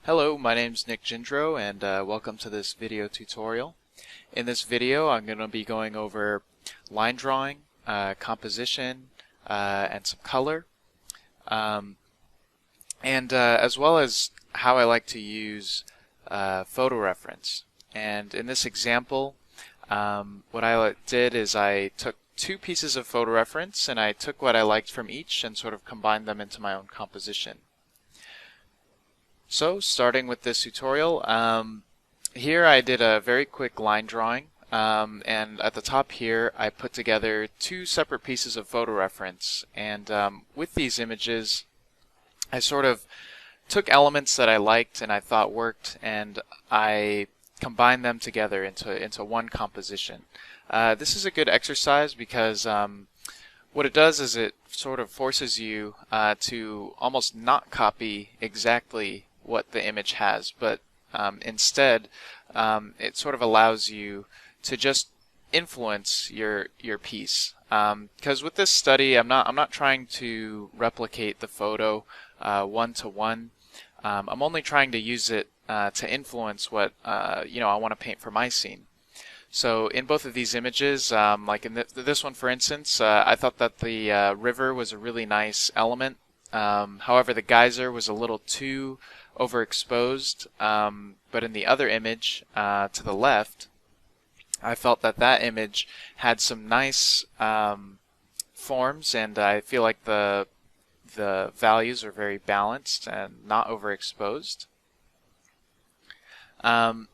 Hello, my name's Nick Gindraux and welcome to this video tutorial. In this video I'm going to be going over line drawing, composition, and some color, and as well as how I like to use photo reference. And in this example, what I did is I took two pieces of photo reference and I took what I liked from each and sort of combined them into my own composition. So, starting with this tutorial, here I did a very quick line drawing, and at the top here I put together two separate pieces of photo reference, and with these images I sort of took elements that I liked and I thought worked, and I combined them together into one composition. This is a good exercise because what it does is it sort of forces you to almost not copy exactly what the image has, but instead it sort of allows you to just influence your piece. Because with this study, I'm not trying to replicate the photo one to one. I'm only trying to use it to influence what I want to paint for my scene. So in both of these images, like in this one for instance, I thought that the river was a really nice element. However, the geyser was a little too overexposed, but in the other image to the left, I felt that that image had some nice forms, and I feel like the values are very balanced and not overexposed. And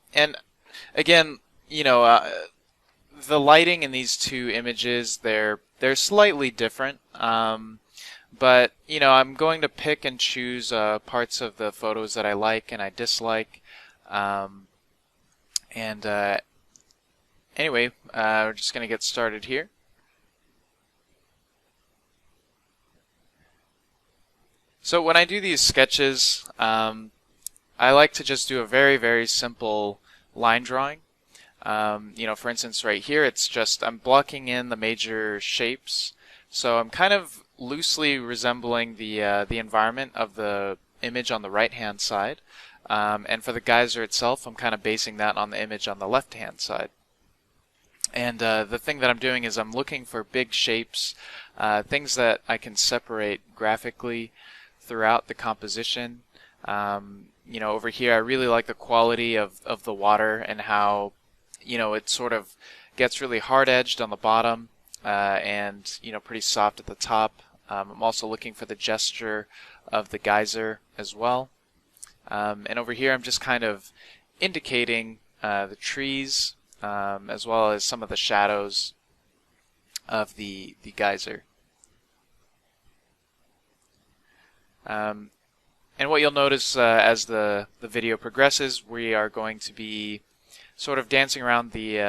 again, the lighting in these two images, they're slightly different. But, I'm going to pick and choose parts of the photos that I like and I dislike. Anyway, we're just going to get started here. So when I do these sketches, I like to just do a very, very simple line drawing. For instance, right here, it's just I'm blocking in the major shapes. So I'm kind of loosely resembling the environment of the image on the right-hand side, and for the geyser itself, I'm kind of basing that on the image on the left-hand side. And the thing that I'm doing is I'm looking for big shapes, things that I can separate graphically throughout the composition. Over here, I really like the quality of the water and how it sort of gets really hard-edged on the bottom. And pretty soft at the top. I'm also looking for the gesture of the geyser as well. And over here I'm just kind of indicating the trees as well as some of the shadows of the geyser. And what you'll notice as the video progresses, we are going to be sort of dancing around the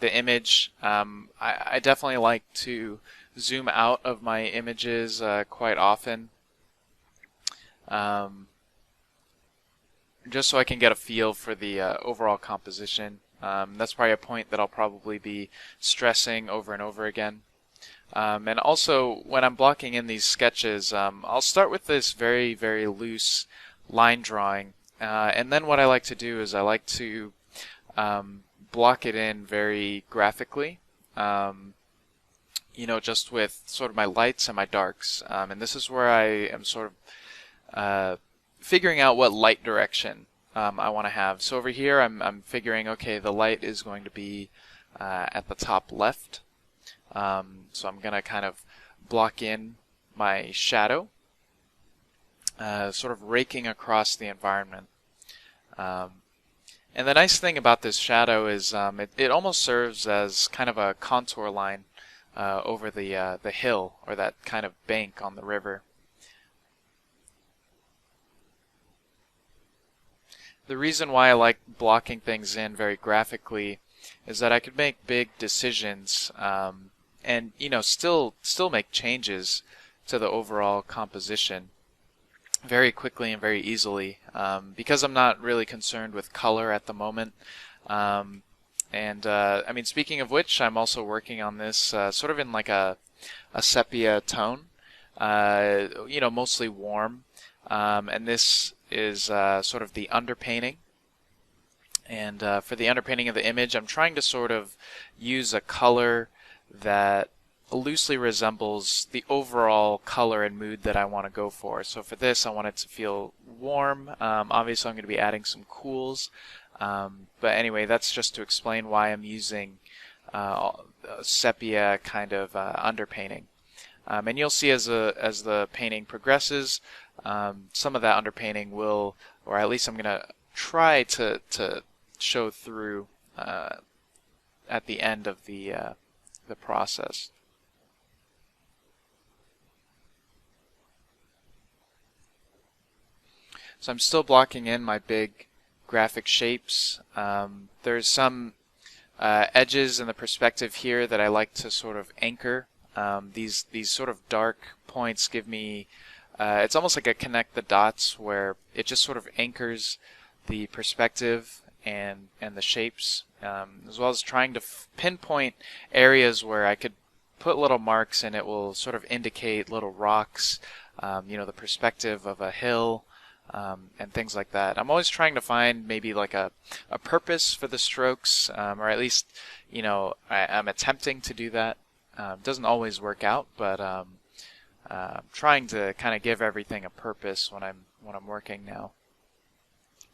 image. I definitely like to zoom out of my images quite often, just so I can get a feel for the overall composition. That's probably a point that I'll probably be stressing over and over again. And also, when I'm blocking in these sketches, I'll start with this very, very loose line drawing, and then what I like to do is I like to block it in very graphically, just with sort of my lights and my darks. And this is where I am sort of figuring out what light direction I want to have. So over here I'm figuring, okay, the light is going to be at the top left. So I'm going to kind of block in my shadow, sort of raking across the environment. And the nice thing about this shadow is it almost serves as kind of a contour line over the hill, or that kind of bank on the river. The reason why I like blocking things in very graphically is that I could make big decisions and still make changes to the overall composition very quickly and very easily, because I'm not really concerned with color at the moment. Speaking of which, I'm also working on this sort of in like a sepia tone, mostly warm. and this is sort of the underpainting. And for the underpainting of the image, I'm trying to sort of use a color that loosely resembles the overall color and mood that I want to go for. So for this, I want it to feel warm. Obviously, I'm going to be adding some cools. But anyway, that's just to explain why I'm using sepia kind of underpainting. And you'll see as the painting progresses, some of that underpainting will, or at least I'm going to try to show through at the end of the process. So I'm still blocking in my big graphic shapes. There's some edges in the perspective here that I like to sort of anchor. These sort of dark points give me, it's almost like a connect the dots where it just sort of anchors the perspective and the shapes, as well as trying to pinpoint areas where I could put little marks and it will sort of indicate little rocks, the perspective of a hill, and things like that. I'm always trying to find maybe like a purpose for the strokes, or at least, I'm attempting to do that. Doesn't always work out, but trying to kind of give everything a purpose when I'm working now,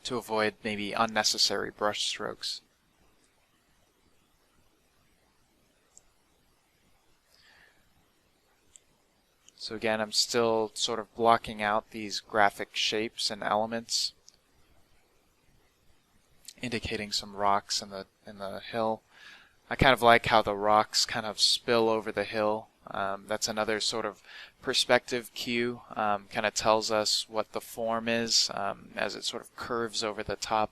to avoid maybe unnecessary brush strokes. So again, I'm still sort of blocking out these graphic shapes and elements, indicating some rocks in the hill. I kind of like how the rocks kind of spill over the hill. That's another sort of perspective cue. Kind of tells us what the form is as it sort of curves over the top.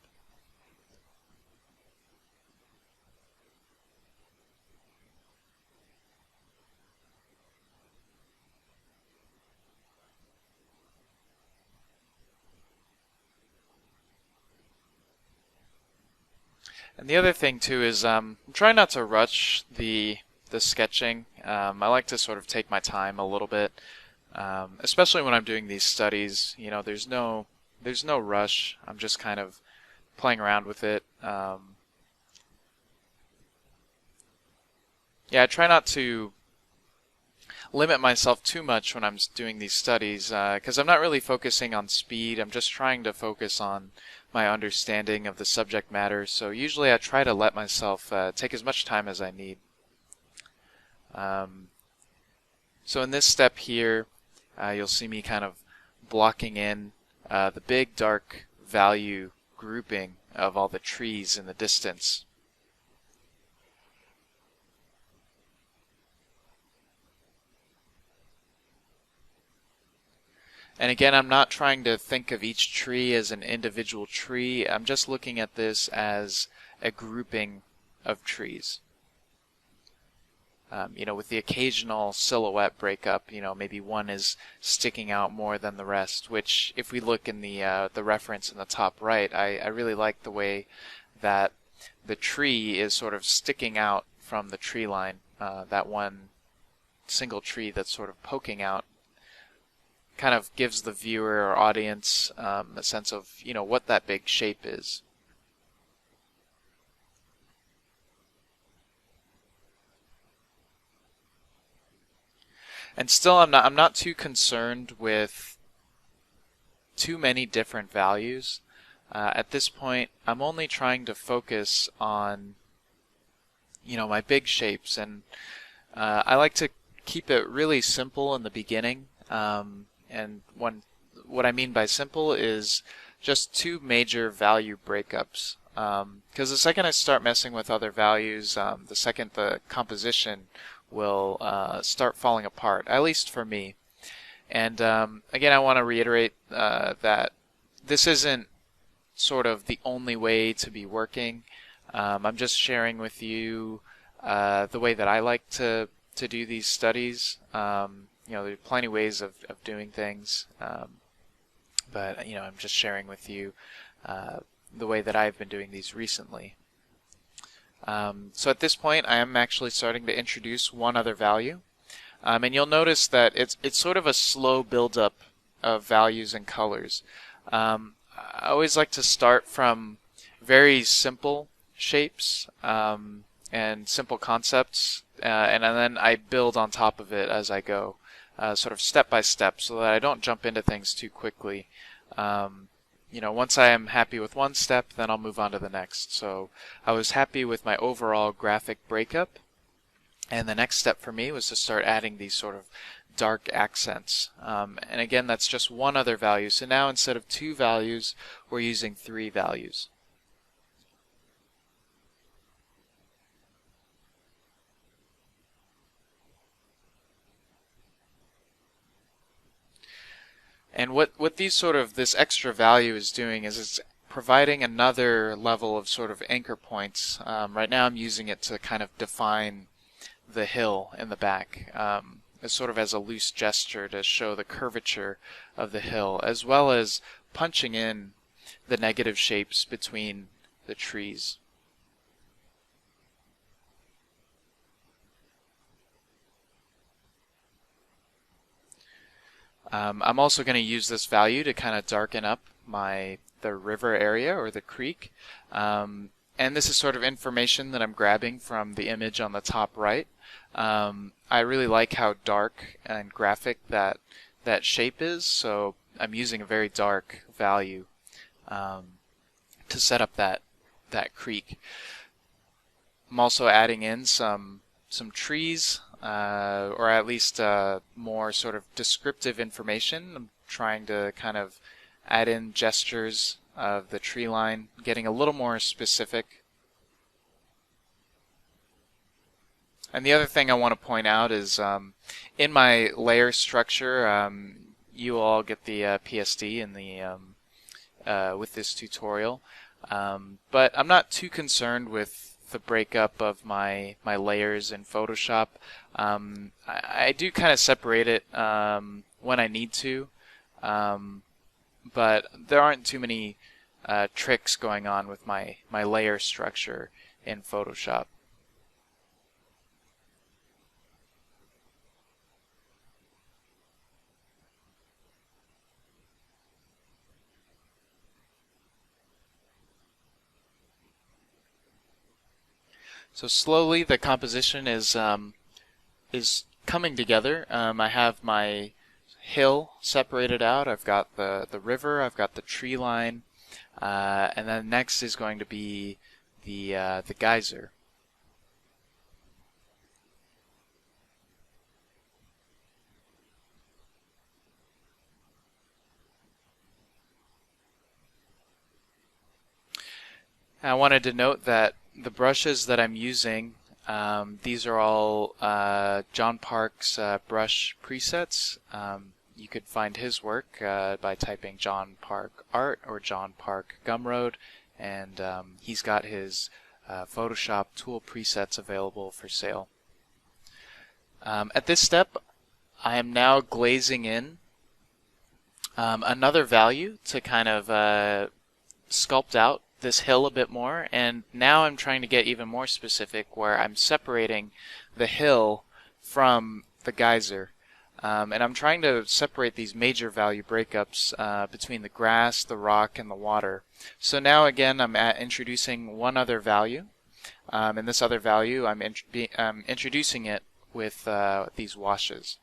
And the other thing too is I'm trying not to rush the sketching. I like to sort of take my time a little bit, especially when I'm doing these studies. There's no rush. I'm just kind of playing around with it. Yeah, I try not to limit myself too much when I'm doing these studies, because I'm not really focusing on speed. I'm just trying to focus on my understanding of the subject matter. So usually I try to let myself take as much time as I need. So in this step here, you'll see me kind of blocking in the big dark value grouping of all the trees in the distance. And again, I'm not trying to think of each tree as an individual tree. I'm just looking at this as a grouping of trees. With the occasional silhouette breakup, maybe one is sticking out more than the rest, which if we look in the reference in the top right, I really like the way that the tree is sort of sticking out from the tree line. That one single tree that's sort of poking out kind of gives the viewer or audience a sense of, what that big shape is. And still, I'm not too concerned with too many different values. At this point, I'm only trying to focus on, my big shapes, and I like to keep it really simple in the beginning. And what I mean by simple is just two major value breakups. Because the second I start messing with other values, the second the composition will start falling apart, at least for me. And again, I want to reiterate that this isn't sort of the only way to be working. I'm just sharing with you the way that I like to do these studies. There are plenty of ways of doing things, but I'm just sharing with you the way that I've been doing these recently. So at this point, I am actually starting to introduce one other value, and you'll notice that it's sort of a slow build-up of values and colors. I always like to start from very simple shapes and simple concepts, and then I build on top of it as I go, sort of step by step, so that I don't jump into things too quickly. Once I am happy with one step, then I'll move on to the next. So I was happy with my overall graphic breakup, and the next step for me was to start adding these sort of dark accents. And again, that's just one other value. So now instead of 2 values, we're using 3 values. And what this extra value is doing is it's providing another level of sort of anchor points. Right now I'm using it to kind of define the hill in the back, as sort of as a loose gesture to show the curvature of the hill, as well as punching in the negative shapes between the trees. I'm also going to use this value to kind of darken up the river area or the creek. And this is sort of information that I'm grabbing from the image on the top right. I really like how dark and graphic that shape is, so I'm using a very dark value to set up that creek. I'm also adding in some trees, or at least more sort of descriptive information. I'm trying to kind of add in gestures of the tree line, getting a little more specific. And the other thing I want to point out is in my layer structure, you all get the PSD in the with this tutorial, but I'm not too concerned with the breakup of my layers in Photoshop. I do kind of separate it when I need to, but there aren't too many tricks going on with my layer structure in Photoshop. So slowly the composition is coming together. I have my hill separated out. I've got the river. I've got the tree line, and then next is going to be the geyser. I wanted to note that the brushes that I'm using, these are all John Park's brush presets. You could find his work by typing John Park Art or John Park Gumroad, and he's got his Photoshop tool presets available for sale. At this step, I am now glazing in another value to kind of sculpt out this hill a bit more, and now I'm trying to get even more specific where I'm separating the hill from the geyser. And I'm trying to separate these major value breakups between the grass, the rock, and the water. So now again I'm introducing one other value, and this other value I'm introducing it with these washes.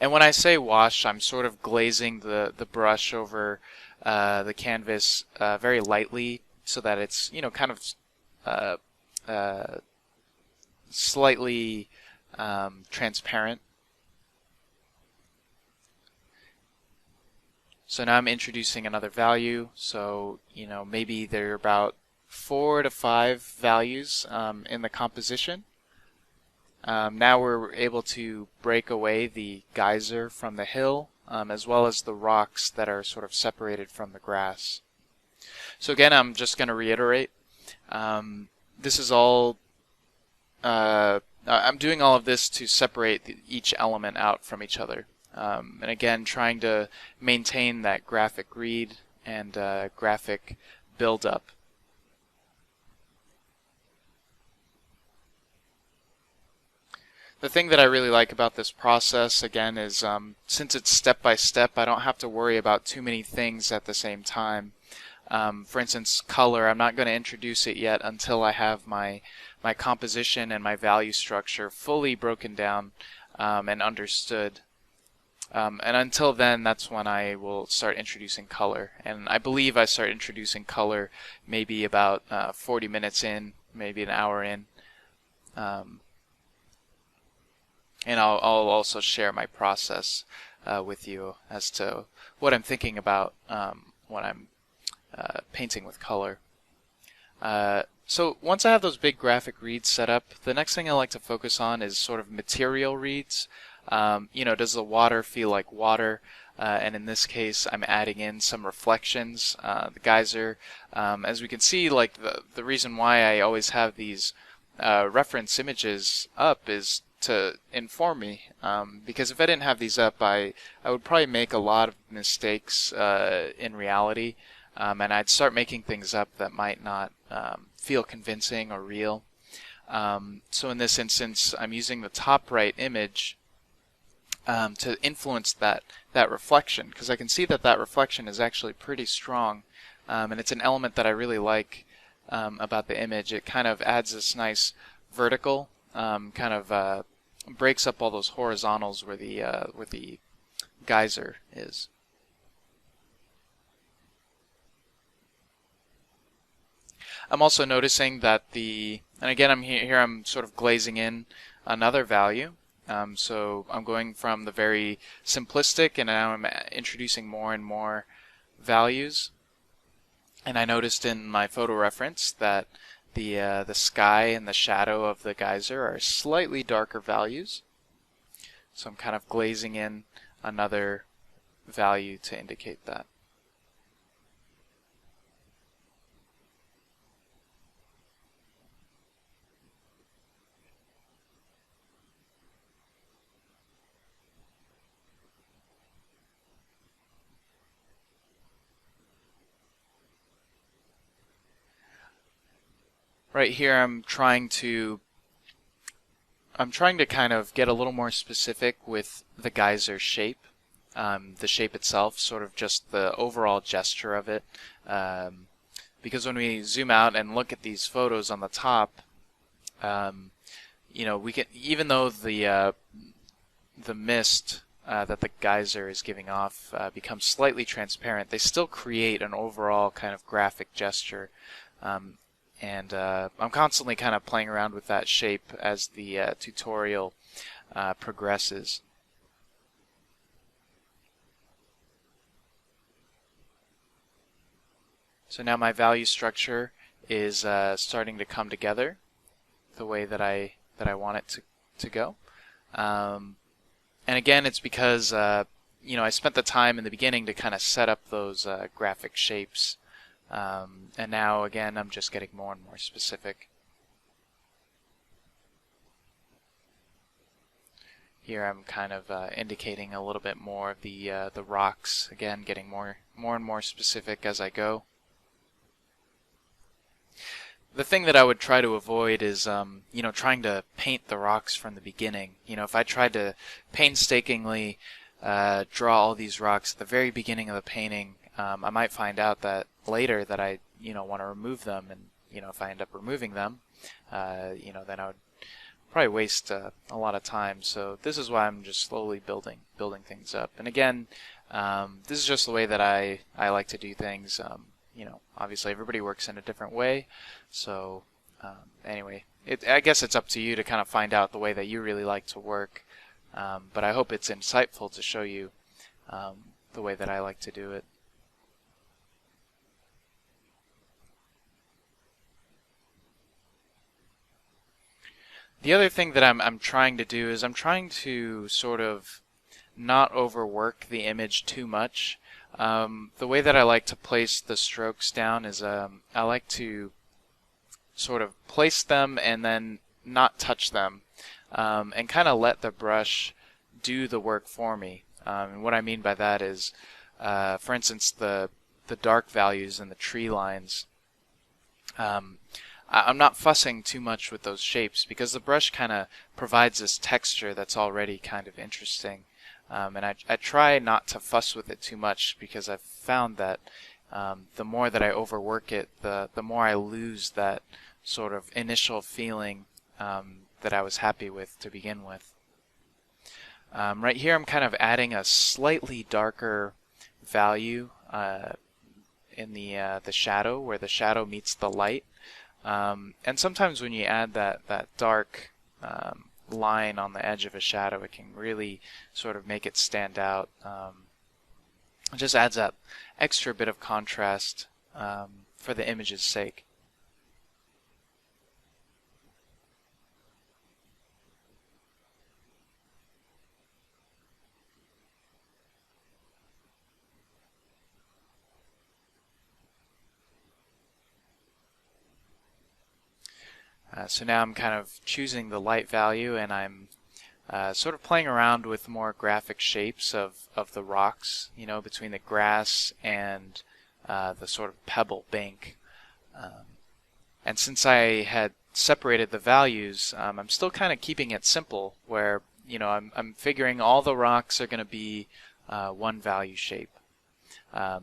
And when I say wash, I'm sort of glazing the brush over the canvas very lightly, so that it's kind of slightly transparent. So now I'm introducing another value. So maybe there are about 4 to 5 values in the composition. Now we're able to break away the geyser from the hill, as well as the rocks that are sort of separated from the grass. So again, I'm just going to reiterate. This is all, I'm doing all of this to separate each element out from each other. And again, trying to maintain that graphic read and graphic build-up. The thing that I really like about this process, again, is since it's step by step, I don't have to worry about too many things at the same time. For instance, color, I'm not going to introduce it yet until I have my composition and my value structure fully broken down and understood. And until then, that's when I will start introducing color. And I believe I start introducing color maybe about 40 minutes in, maybe an hour in. And I'll also share my process with you as to what I'm thinking about when I'm painting with color. So once I have those big graphic reads set up, the next thing I like to focus on is sort of material reads. Does the water feel like water? And in this case, I'm adding in some reflections. The geyser, as we can see, like the reason why I always have these reference images up is to inform me, because if I didn't have these up, I would probably make a lot of mistakes in reality, and I'd start making things up that might not feel convincing or real. So in this instance, I'm using the top right image to influence that reflection, because I can see that reflection is actually pretty strong, and it's an element that I really like about the image. It kind of adds this nice vertical, breaks up all those horizontals where the geyser is. I'm also noticing that and again I'm sort of glazing in another value. So I'm going from the very simplistic, and now I'm introducing more and more values. And I noticed in my photo reference that the sky and the shadow of the geyser are slightly darker values. So I'm kind of glazing in another value to indicate that. Right here I'm trying to kind of get a little more specific with the geyser shape, the shape itself, sort of just the overall gesture of it. Because when we zoom out and look at these photos on the top, we can, even though the mist that the geyser is giving off becomes slightly transparent, they still create an overall kind of graphic gesture. And I'm constantly kind of playing around with that shape as the tutorial progresses. So now my value structure is starting to come together the way that I want it to go. And again, it's because I spent the time in the beginning to kind of set up those graphic shapes. And now, again, I'm just getting more and more specific. Here I'm kind of indicating a little bit more of the rocks, again, getting more and more specific as I go. The thing that I would try to avoid is, trying to paint the rocks from the beginning. If I tried to painstakingly draw all these rocks at the very beginning of the painting, I might find out that later that I want to remove them, and if I end up removing them, then I would probably waste a lot of time. So this is why I'm just slowly building things up. And again, this is just the way that I like to do things. Obviously everybody works in a different way. So anyway, I guess it's up to you to kind of find out the way that you really like to work. But I hope it's insightful to show you the way that I like to do it. The other thing that I'm trying to do is I'm trying to sort of not overwork the image too much. The way that I like to place the strokes down is I like to sort of place them and then not touch them, and kind of let the brush do the work for me. And what I mean by that is, for instance, the dark values and the tree lines. I'm not fussing too much with those shapes because the brush kind of provides this texture that's already kind of interesting. And I try not to fuss with it too much because I've found that the more that I overwork it, the more I lose that sort of initial feeling that I was happy with to begin with. Right here I'm kind of adding a slightly darker value in the shadow, where the shadow meets the light. And sometimes when you add that dark line on the edge of a shadow, it can really sort of make it stand out. It just adds that extra bit of contrast for the image's sake. So now I'm kind of choosing the light value, and I'm sort of playing around with more graphic shapes of the rocks, you know, between the grass and the sort of pebble bank. And since I had separated the values, I'm still kind of keeping it simple, where, you know, I'm figuring all the rocks are going to be one value shape, at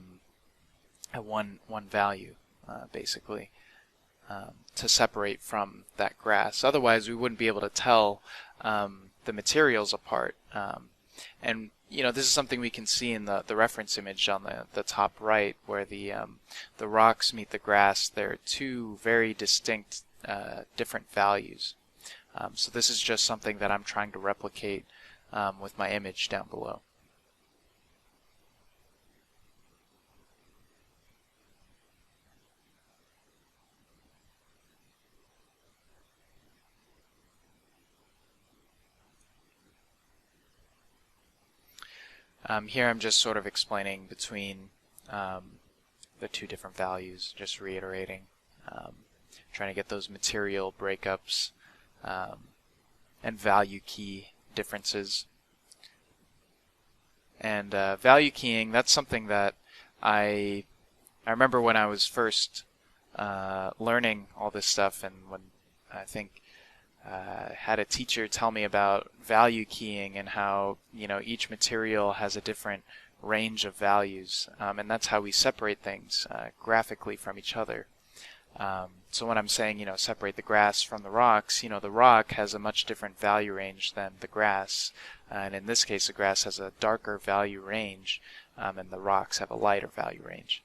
one value, basically. To separate from that grass. Otherwise, we wouldn't be able to tell the materials apart. And you know, this is something we can see in the reference image on the top right, where the rocks meet the grass. They're two very distinct, different values. So this is just something that I'm trying to replicate with my image down below. Here I'm just sort of explaining between the two different values, just reiterating, trying to get those material breakups and value key differences. And value keying, that's something that I remember when I was first learning all this stuff, and when I think had a teacher tell me about value keying and how, you know, each material has a different range of values, and that's how we separate things graphically from each other. So when I'm saying, you know, separate the grass from the rocks, you know, the rock has a much different value range than the grass, and in this case the grass has a darker value range, and the rocks have a lighter value range.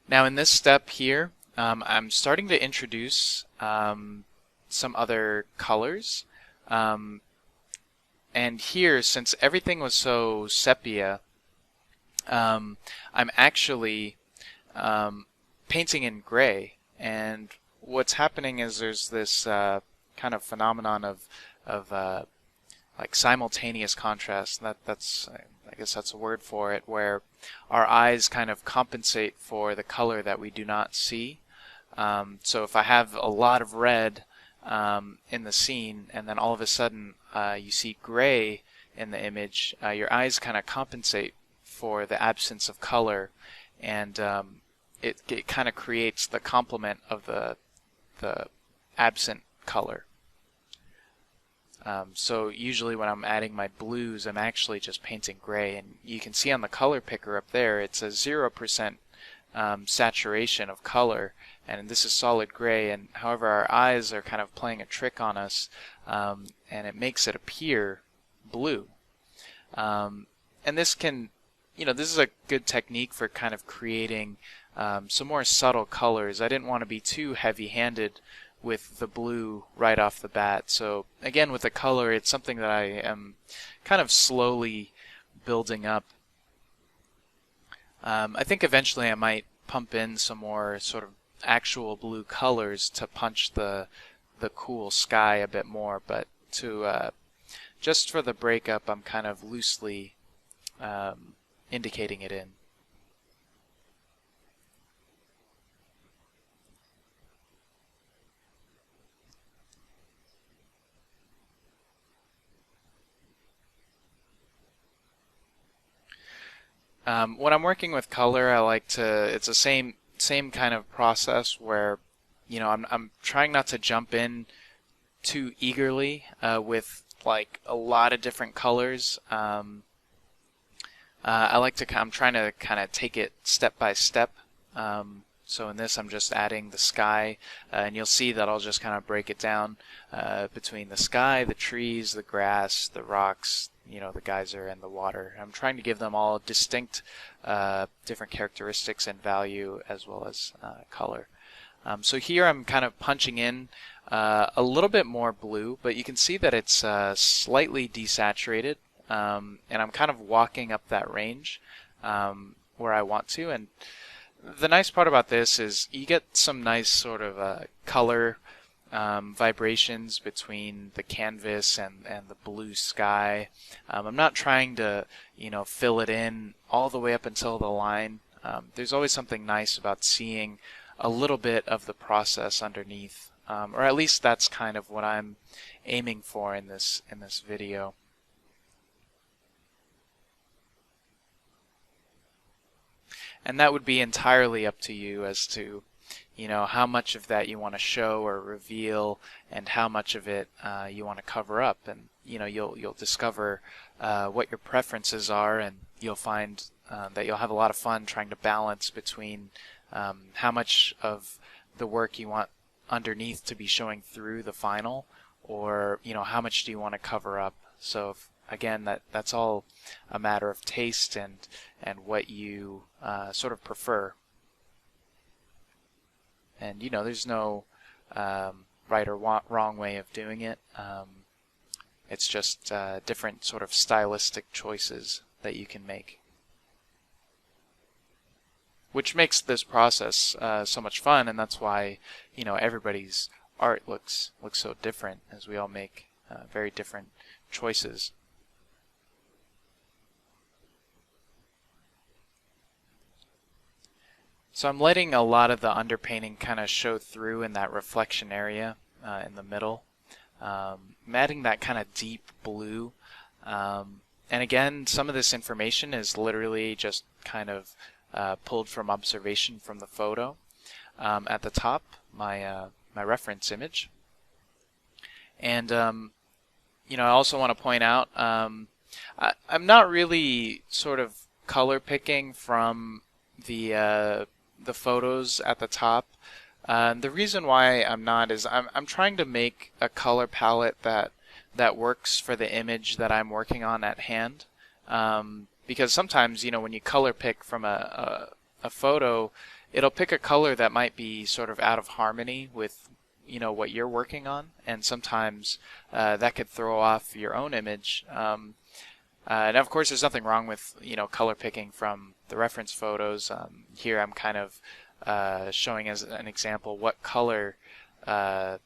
Now in this step here, I'm starting to introduce some other colors. And here, since everything was so sepia, I'm actually painting in gray. And what's happening is there's this kind of phenomenon of like simultaneous contrast. That's I guess that's a word for it, where our eyes kind of compensate for the color that we do not see. So if I have a lot of red in the scene, and then all of a sudden you see gray in the image, your eyes kind of compensate for the absence of color, and it kind of creates the complement of the absent color. So usually when I'm adding my blues, I'm actually just painting gray, and you can see on the color picker up there, it's a 0% saturation of color, and this is solid gray, and however our eyes are kind of playing a trick on us, and it makes it appear blue. And this can, you know, this is a good technique for kind of creating some more subtle colors. I didn't want to be too heavy-handed with the blue right off the bat. So again, with the color, it's something that I am kind of slowly building up. I think eventually I might pump in some more sort of actual blue colors to punch the cool sky a bit more, but to just for the breakup, I'm kind of loosely indicating it in. When I'm working with color, I like to, it's the same kind of process where I'm trying not to jump in too eagerly with like a lot of different colors. I'm trying to kind of take it step by step. So in this, I'm just adding the sky, and you'll see that I'll just kind of break it down between the sky, the trees, the grass, the rocks, the geyser, and the water. I'm trying to give them all distinct, different characteristics and value, as well as color. So here I'm kind of punching in a little bit more blue, but you can see that it's slightly desaturated, and I'm kind of walking up that range where I want to. And the nice part about this is you get some nice sort of color vibrations between the canvas and the blue sky. I'm not trying to fill it in all the way up until the line. There's always something nice about seeing a little bit of the process underneath, or at least that's kind of what I'm aiming for in this video. And that would be entirely up to you as to how much of that you want to show or reveal, and how much of it you want to cover up. And you'll discover what your preferences are, and you'll find that you'll have a lot of fun trying to balance between how much of the work you want underneath to be showing through the final, or how much do you want to cover up. So again, that's all a matter of taste and what you sort of prefer. And there's no right or wrong way of doing it. It's just different sort of stylistic choices that you can make, which makes this process so much fun. And that's why everybody's art looks so different, as we all make very different choices. So I'm letting a lot of the underpainting kind of show through in that reflection area in the middle. I'm adding that kind of deep blue. And again, some of this information is literally just kind of pulled from observation from the photo. At the top, my reference image. And I also want to point out I'm not really sort of color picking from the photos at the top. The reason why I'm not is I'm trying to make a color palette that works for the image that I'm working on at hand. Because sometimes when you color pick from a photo, it'll pick a color that might be sort of out of harmony with what you're working on, and sometimes that could throw off your own image. And of course, there's nothing wrong with color picking from the reference photos. Here I'm kind of showing as an example what color the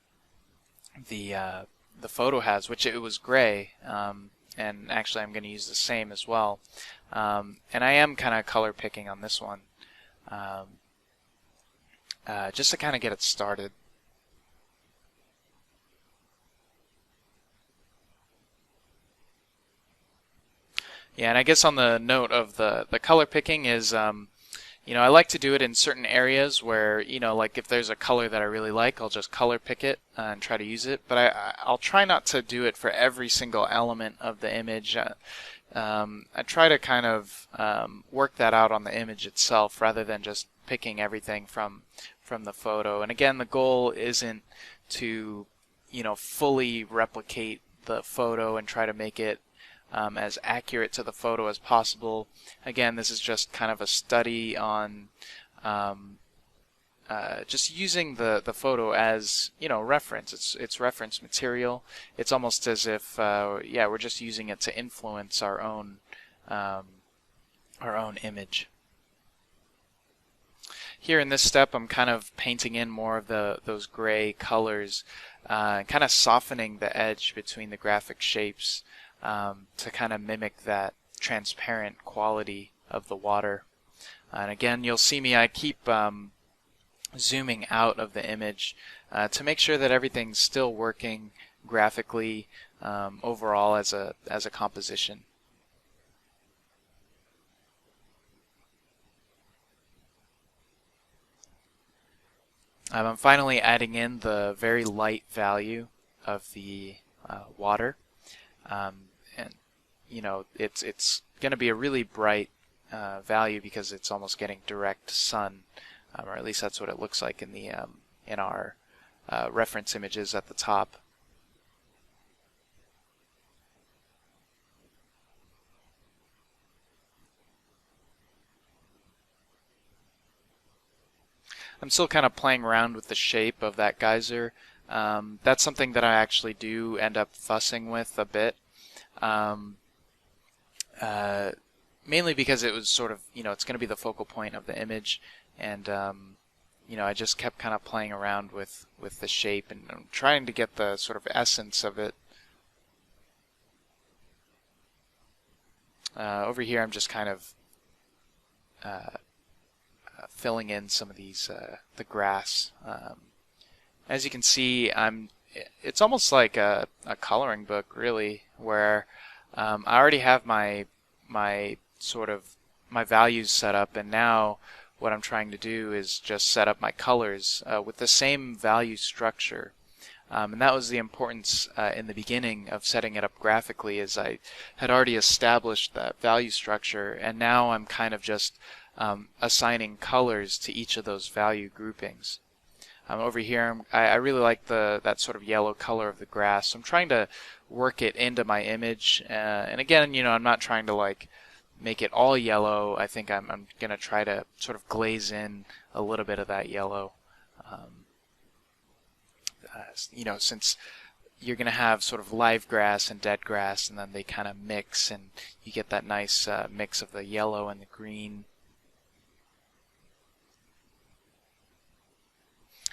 photo has, which it was gray, and actually I'm going to use the same as well. And I am kind of color picking on this one, just to kind of get it started. Yeah, and I guess on the note of the color picking is, I like to do it in certain areas where, like if there's a color that I really like, I'll just color pick it and try to use it. But I'll try not to do it for every single element of the image. I try to kind of work that out on the image itself rather than just picking everything from the photo. And again, the goal isn't to, fully replicate the photo and try to make it as accurate to the photo as possible. Again, this is just kind of a study on just using the photo as reference. It's reference material. It's almost as if we're just using it to influence our own image. Here in this step, I'm kind of painting in more of those gray colors, kind of softening the edge between the graphic shapes. To kind of mimic that transparent quality of the water. And again, you'll see me, I keep zooming out of the image to make sure that everything's still working graphically overall as a composition. I'm finally adding in the very light value of the water, and it's going to be a really bright value because it's almost getting direct sun, or at least that's what it looks like in the in our reference images at the top. I'm still kind of playing around with the shape of that geyser. That's something that I actually do end up fussing with a bit. Um, uh, Mainly because it was sort of, it's going to be the focal point of the image, and I just kept kind of playing around with the shape and trying to get the sort of essence of it. Over here, I'm just kind of filling in some of these the grass. As you can see, it's almost like a coloring book, really, where I already have my sort of my values set up, and now what I'm trying to do is just set up my colors with the same value structure. And that was the importance in the beginning of setting it up graphically, is I had already established that value structure, and now I'm kind of just assigning colors to each of those value groupings. Over here, I really like that sort of yellow color of the grass. So I'm trying to work it into my image, and again, I'm not trying to like make it all yellow. I think I'm going to try to sort of glaze in a little bit of that yellow. Since you're going to have sort of live grass and dead grass, and then they kind of mix, and you get that nice mix of the yellow and the green.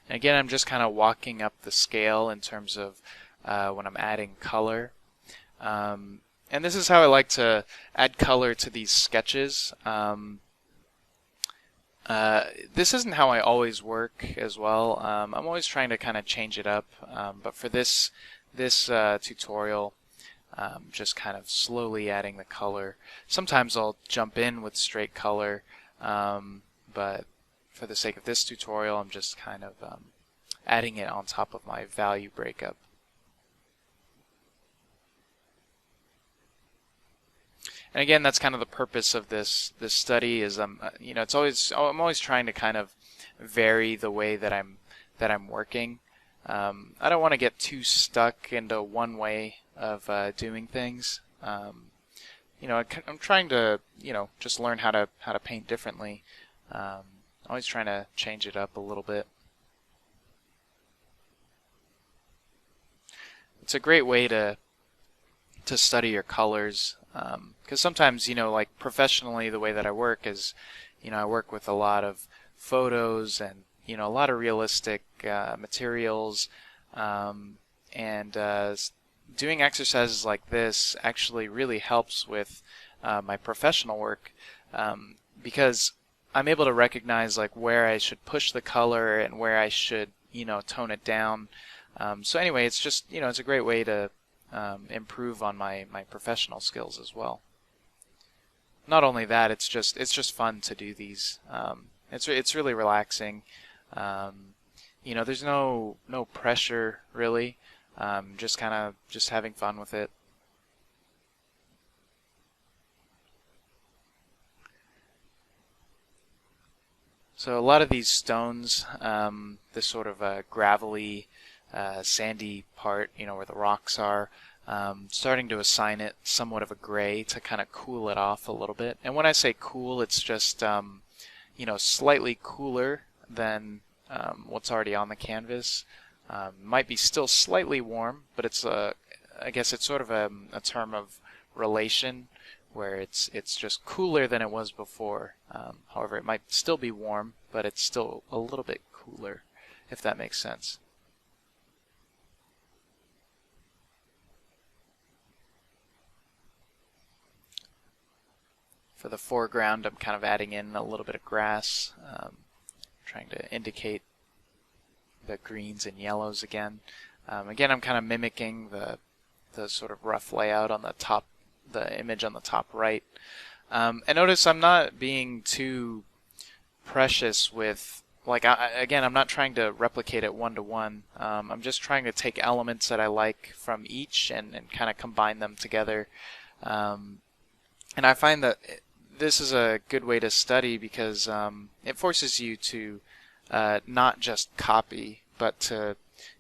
And again, I'm just kind of walking up the scale in terms of when I'm adding color. And this is how I like to add color to these sketches. This isn't how I always work as well. I'm always trying to kind of change it up. But for this tutorial, just kind of slowly adding the color. Sometimes I'll jump in with straight color, but for the sake of this tutorial, I'm just kind of adding it on top of my value breakup. And again, that's kind of the purpose of this study. Is I'm always trying to kind of vary the way that I'm working. I don't want to get too stuck into one way of doing things. I'm trying to just learn how to paint differently. Always trying to change it up a little bit. It's a great way to study your colors, because sometimes, like professionally, the way that I work is, I work with a lot of photos and, a lot of realistic materials, and doing exercises like this actually really helps with my professional work, because I'm able to recognize like where I should push the color and where I should, tone it down. So anyway, it's just, it's a great way to improve on my professional skills as well. Not only that, it's just fun to do these. It's really relaxing. There's no pressure really. Just kind of just having fun with it. So a lot of these stones, this sort of gravelly, sandy part, where the rocks are, starting to assign it somewhat of a gray to kind of cool it off a little bit. And when I say cool, it's just, slightly cooler than what's already on the canvas. Might be still slightly warm, but it's I guess it's sort of a term of relation, where it's just cooler than it was before. However, it might still be warm, but it's still a little bit cooler, if that makes sense. For the foreground, I'm kind of adding in a little bit of grass, trying to indicate the greens and yellows again. Again, I'm kind of mimicking the sort of rough layout on the top, the image on the top right. And notice I'm not being too precious with like again, I'm not trying to replicate it one-to-one. I'm just trying to take elements that I like from each and kind of combine them together. And I find that this is a good way to study because it forces you to not just copy, but to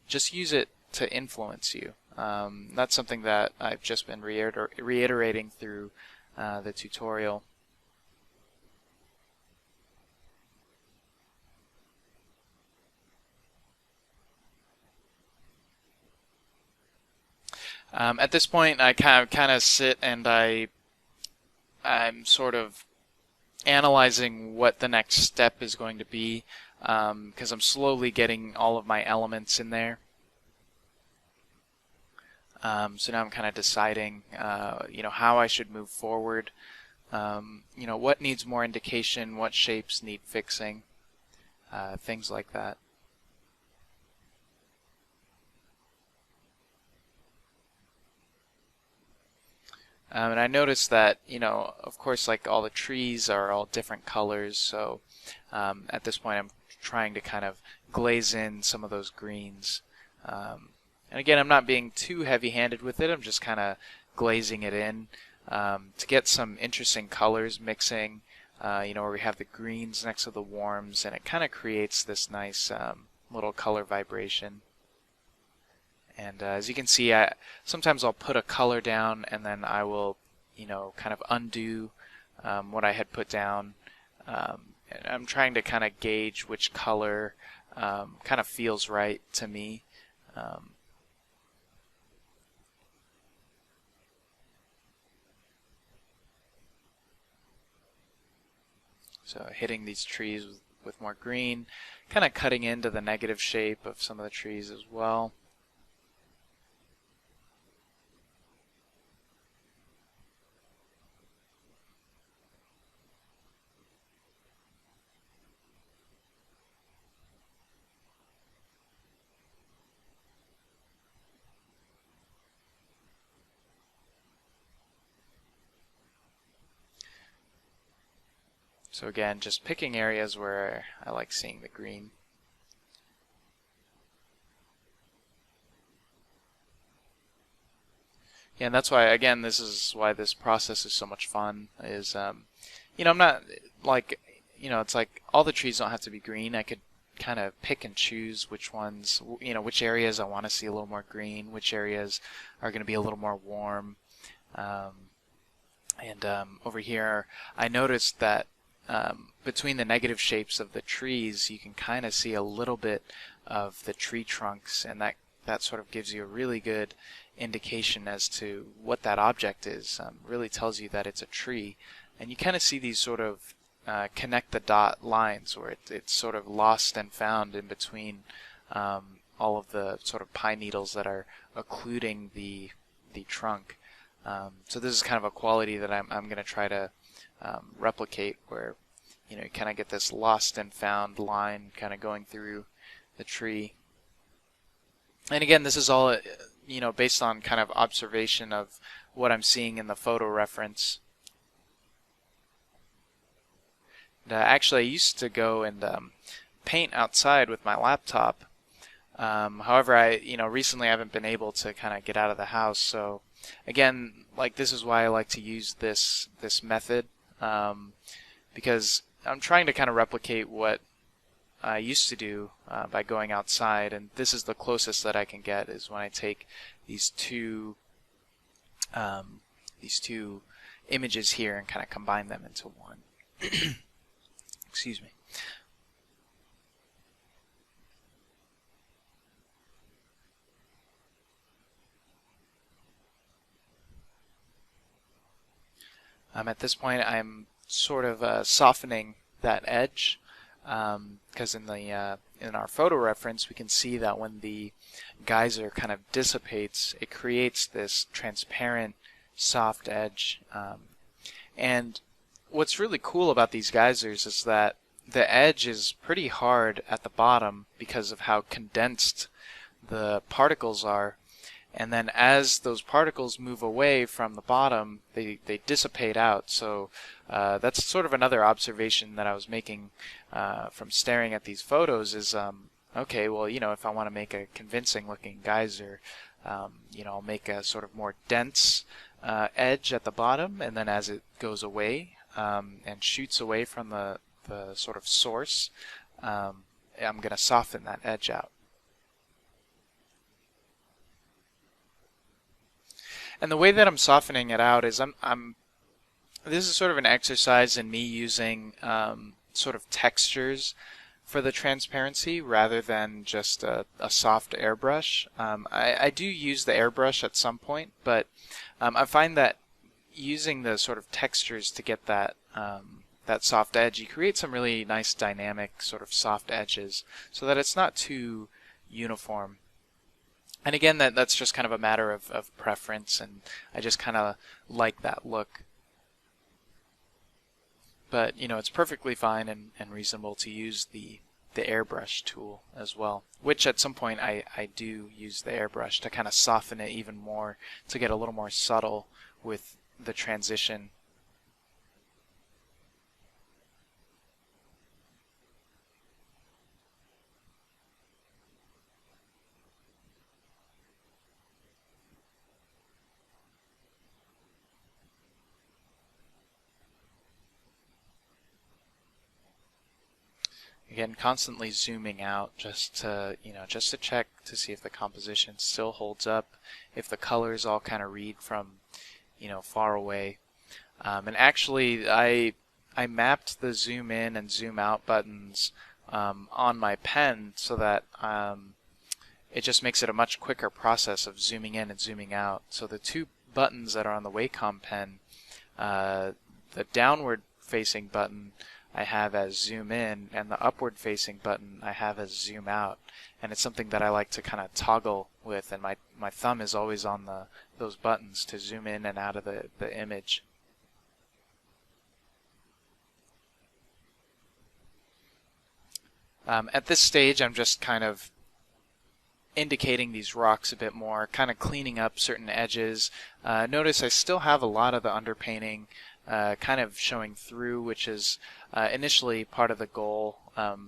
just use it to influence you. That's something that I've just been reiterating through the tutorial. At this point, I kind of sit and I'm sort of analyzing what the next step is going to be because I'm slowly getting all of my elements in there. So now I'm kind of deciding, how I should move forward. What needs more indication, what shapes need fixing, things like that. And I noticed that, of course, like all the trees are all different colors, so at this point I'm trying to kind of glaze in some of those greens. And again, I'm not being too heavy-handed with it, I'm just kind of glazing it in to get some interesting colors mixing, where we have the greens next to the warms, and it kind of creates this nice little color vibration. And as you can see, sometimes I'll put a color down and then I will, kind of undo what I had put down. And I'm trying to kind of gauge which color kind of feels right to me. So hitting these trees with more green, kind of cutting into the negative shape of some of the trees as well. So again, just picking areas where I like seeing the green. Yeah, and that's why, again, this is why this process is so much fun, is, I'm not, like, it's like all the trees don't have to be green. I could kind of pick and choose which ones, which areas I want to see a little more green, which areas are going to be a little more warm. Over here, I noticed that between the negative shapes of the trees, you can kind of see a little bit of the tree trunks, and that sort of gives you a really good indication as to what that object is. Really tells you that it's a tree, and you kind of see these sort of connect the dot lines where it's sort of lost and found in between all of the sort of pine needles that are occluding the trunk. So this is kind of a quality that I'm going to try to replicate, where you kind of get this lost and found line kind of going through the tree. And again, this is all based on kind of observation of what I'm seeing in the photo reference. And, actually, I used to go and paint outside with my laptop. However, recently I haven't been able to kind of get out of the house. So again, like, this is why I like to use this method, because I'm trying to kind of replicate what I used to do by going outside, and this is the closest that I can get, is when I take these two images here and kind of combine them into one. Excuse me. At this point, I'm sort of softening that edge, because in our photo reference, we can see that when the geyser kind of dissipates, it creates this transparent, soft edge. And what's really cool about these geysers is that the edge is pretty hard at the bottom because of how condensed the particles are. and then as those particles move away from the bottom, they dissipate out. So that's sort of another observation that I was making from staring at these photos is, okay, well, if I want to make a convincing looking geyser, I'll make a sort of more dense edge at the bottom, and then as it goes away and shoots away from the sort of source, I'm going to soften that edge out. And the way that I'm softening it out is this is sort of an exercise in me using sort of textures for the transparency rather than just a soft airbrush. I do use the airbrush at some point, but I find that using the sort of textures to get that that soft edge, you create some really nice dynamic sort of soft edges so that it's not too uniform. And again, that's just kind of a matter of preference, and I just kind of like that look. But, it's perfectly fine and reasonable to use the airbrush tool as well, which at some point I do use the airbrush to kind of soften it even more, to get a little more subtle with the transition. Again, constantly zooming out just to, just to check to see if the composition still holds up, if the colors all kind of read from, far away. And actually, I mapped the zoom in and zoom out buttons on my pen so that it just makes it a much quicker process of zooming in and zooming out. So the two buttons that are on the Wacom pen, the downward facing button I have as zoom in, and the upward facing button I have as zoom out. And it's something that I like to kind of toggle with, and my thumb is always on those buttons to zoom in and out of the image. At this stage, I'm just kind of indicating these rocks a bit more, kind of cleaning up certain edges. Notice I still have a lot of the underpainting kind of showing through, which is initially part of the goal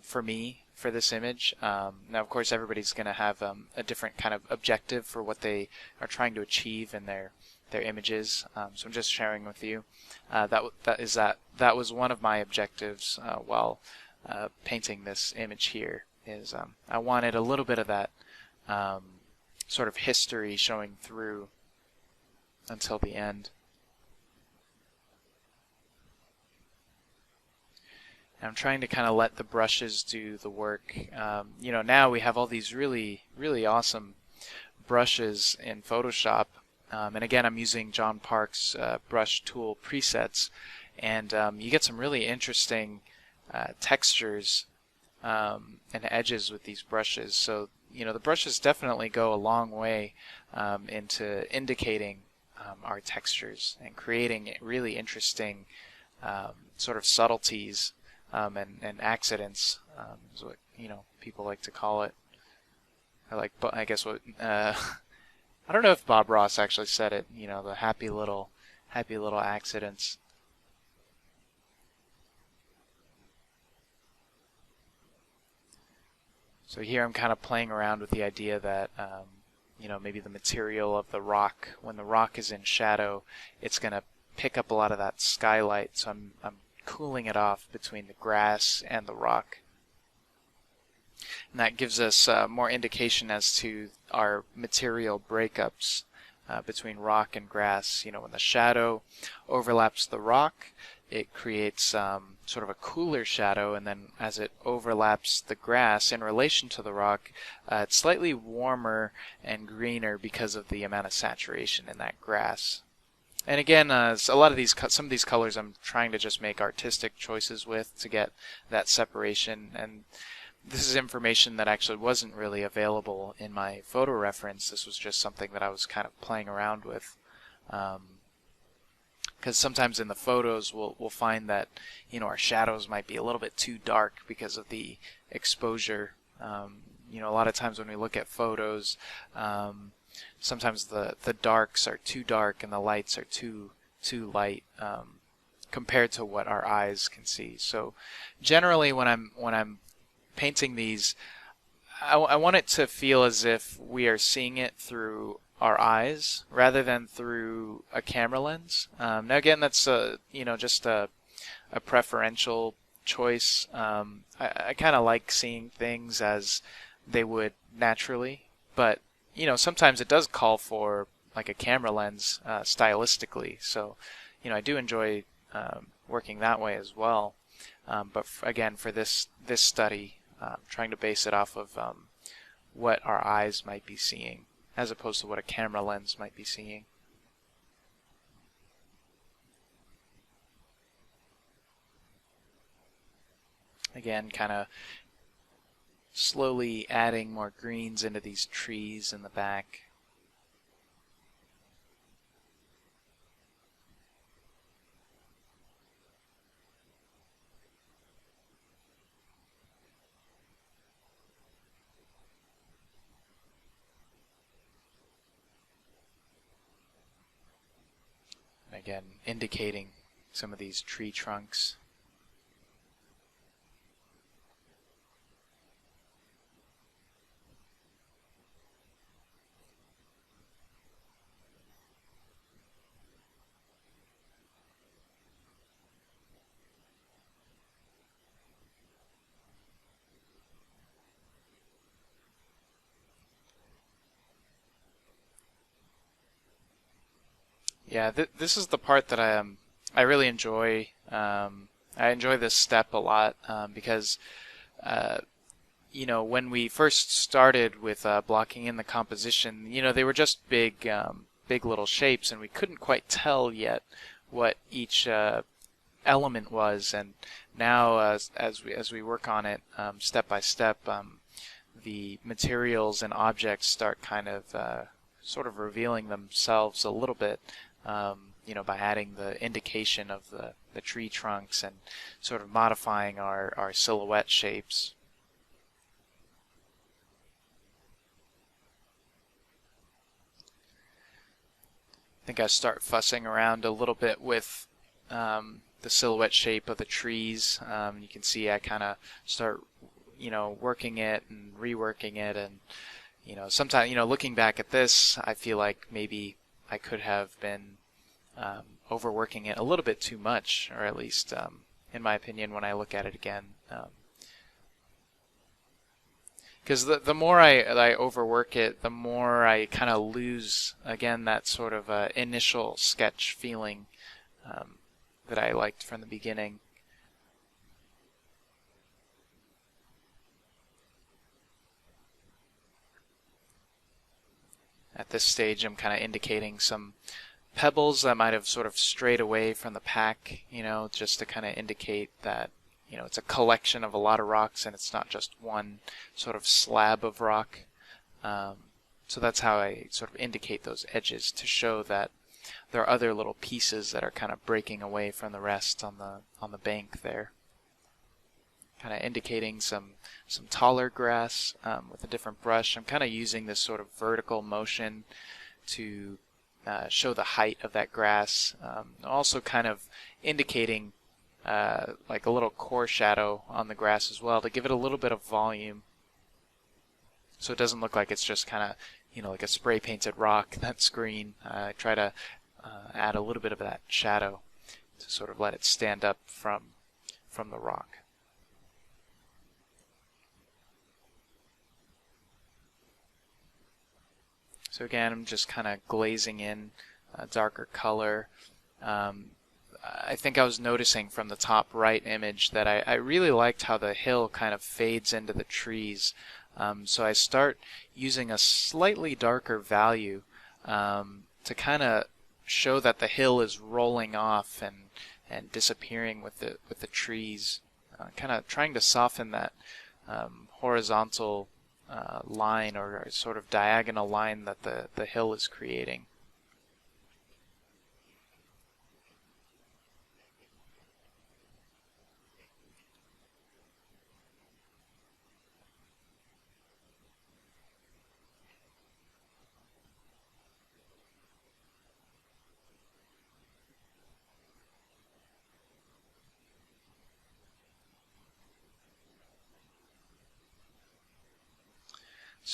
for me for this image. Now, of course, everybody's going to have a different kind of objective for what they are trying to achieve in their images. So I'm just sharing with you that was one of my objectives while painting this image here. Is I wanted a little bit of that sort of history showing through until the end. I'm trying to kind of let the brushes do the work. Now we have all these really, really awesome brushes in Photoshop. And again, I'm using John Park's brush tool presets. And you get some really interesting textures and edges with these brushes. So, the brushes definitely go a long way into indicating our textures and creating really interesting sort of subtleties. And accidents is what people like to call it. I guess what I don't know if Bob Ross actually said it. The happy little accidents. So here I'm kind of playing around with the idea that maybe the material of the rock, when the rock is in shadow, it's going to pick up a lot of that skylight. So I'm cooling it off between the grass and the rock. And that gives us more indication as to our material breakups between rock and grass. When the shadow overlaps the rock, it creates sort of a cooler shadow, and then as it overlaps the grass in relation to the rock, it's slightly warmer and greener because of the amount of saturation in that grass. And again, some of these colors I'm trying to just make artistic choices with to get that separation. And this is information that actually wasn't really available in my photo reference. This was just something that I was kind of playing around with. Because sometimes in the photos we'll find that our shadows might be a little bit too dark because of the exposure. A lot of times when we look at photos, sometimes the darks are too dark and the lights are too light compared to what our eyes can see. So generally when I'm painting these, I want it to feel as if we are seeing it through our eyes rather than through a camera lens. Now again, that's just a preferential choice. I kind of like seeing things as they would naturally, but sometimes it does call for like a camera lens stylistically. So I do enjoy working that way as well. But again, for this study, trying to base it off of what our eyes might be seeing as opposed to what a camera lens might be seeing. Again, kind of slowly adding more greens into these trees in the back. Again, indicating some of these tree trunks. Yeah, this is the part that I really enjoy. I enjoy this step a lot because when we first started with blocking in the composition, they were just big little shapes, and we couldn't quite tell yet what each element was. And now, as we work on it step by step, the materials and objects start kind of sort of revealing themselves a little bit. By adding the indication of the tree trunks and sort of modifying our silhouette shapes. I think I start fussing around a little bit with the silhouette shape of the trees. You can see I kind of start, working it and reworking it, and sometimes, looking back at this, I feel like maybe I could have been overworking it a little bit too much, or at least, in my opinion, when I look at it again. Because the more I overwork it, the more I kind of lose, again, that sort of initial sketch feeling that I liked from the beginning. At this stage, I'm kind of indicating some pebbles that might have sort of strayed away from the pack, just to kind of indicate that, it's a collection of a lot of rocks and it's not just one sort of slab of rock. So that's how I sort of indicate those edges, to show that there are other little pieces that are kind of breaking away from the rest on the bank there. Kind of indicating some taller grass with a different brush. I'm kind of using this sort of vertical motion to show the height of that grass. Also kind of indicating like a little core shadow on the grass as well, to give it a little bit of volume, so it doesn't look like it's just kind of like a spray painted rock that's green. I try to add a little bit of that shadow to sort of let it stand up from the rock. So again, I'm just kind of glazing in a darker color. I think I was noticing from the top right image that I really liked how the hill kind of fades into the trees. So I start using a slightly darker value to kind of show that the hill is rolling off and disappearing with the trees. Kind of trying to soften that horizontal line, or sort of diagonal line that the hill is creating.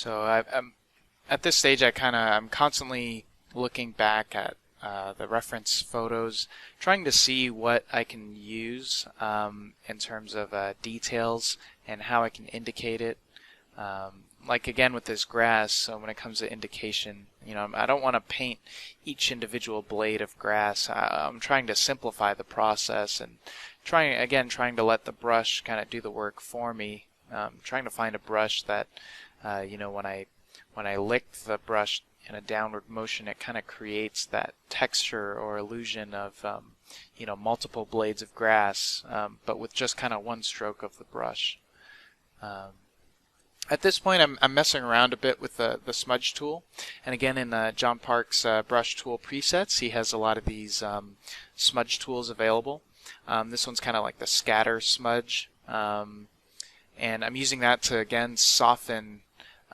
So I'm at this stage, I'm constantly looking back at the reference photos, trying to see what I can use in terms of details and how I can indicate it. Like again with this grass, so when it comes to indication, I don't want to paint each individual blade of grass. I'm trying to simplify the process and trying to let the brush kind of do the work for me. Trying to find a brush that, when I lick the brush in a downward motion, it kind of creates that texture or illusion of, multiple blades of grass, but with just kind of one stroke of the brush. At this point, I'm messing around a bit with the Smudge Tool, and again in John Park's brush tool presets, he has a lot of these smudge tools available. This one's kind of like the scatter smudge, and I'm using that to again soften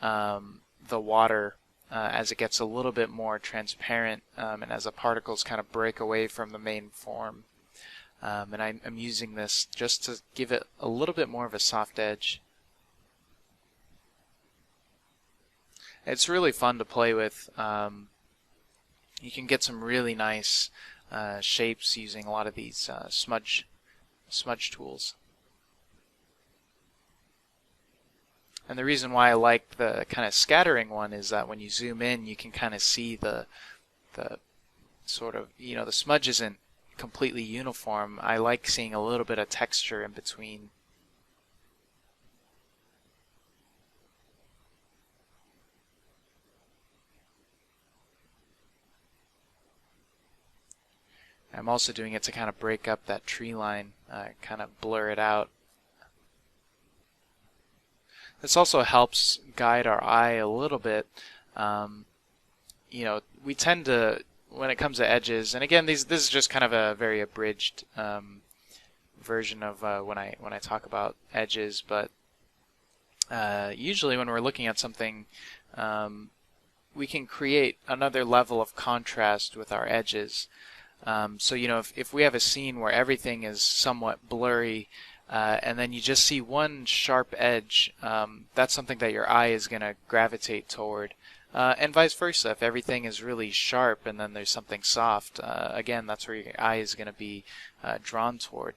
the water as it gets a little bit more transparent and as the particles kind of break away from the main form. And I'm using this just to give it a little bit more of a soft edge. It's really fun to play with. You can get some really nice shapes using a lot of these smudge tools. And the reason why I like the kind of scattering one is that when you zoom in, you can kind of see the sort of, the smudge isn't completely uniform. I like seeing a little bit of texture in between. I'm also doing it to kind of break up that tree line, kind of blur it out. This also helps guide our eye a little bit. We tend to, when it comes to edges, and again, this is just kind of a very abridged version of when I talk about edges, but usually when we're looking at something, we can create another level of contrast with our edges. So if we have a scene where everything is somewhat blurry, and then you just see one sharp edge, that's something that your eye is going to gravitate toward. And vice versa, if everything is really sharp and then there's something soft, again, that's where your eye is going to be drawn toward.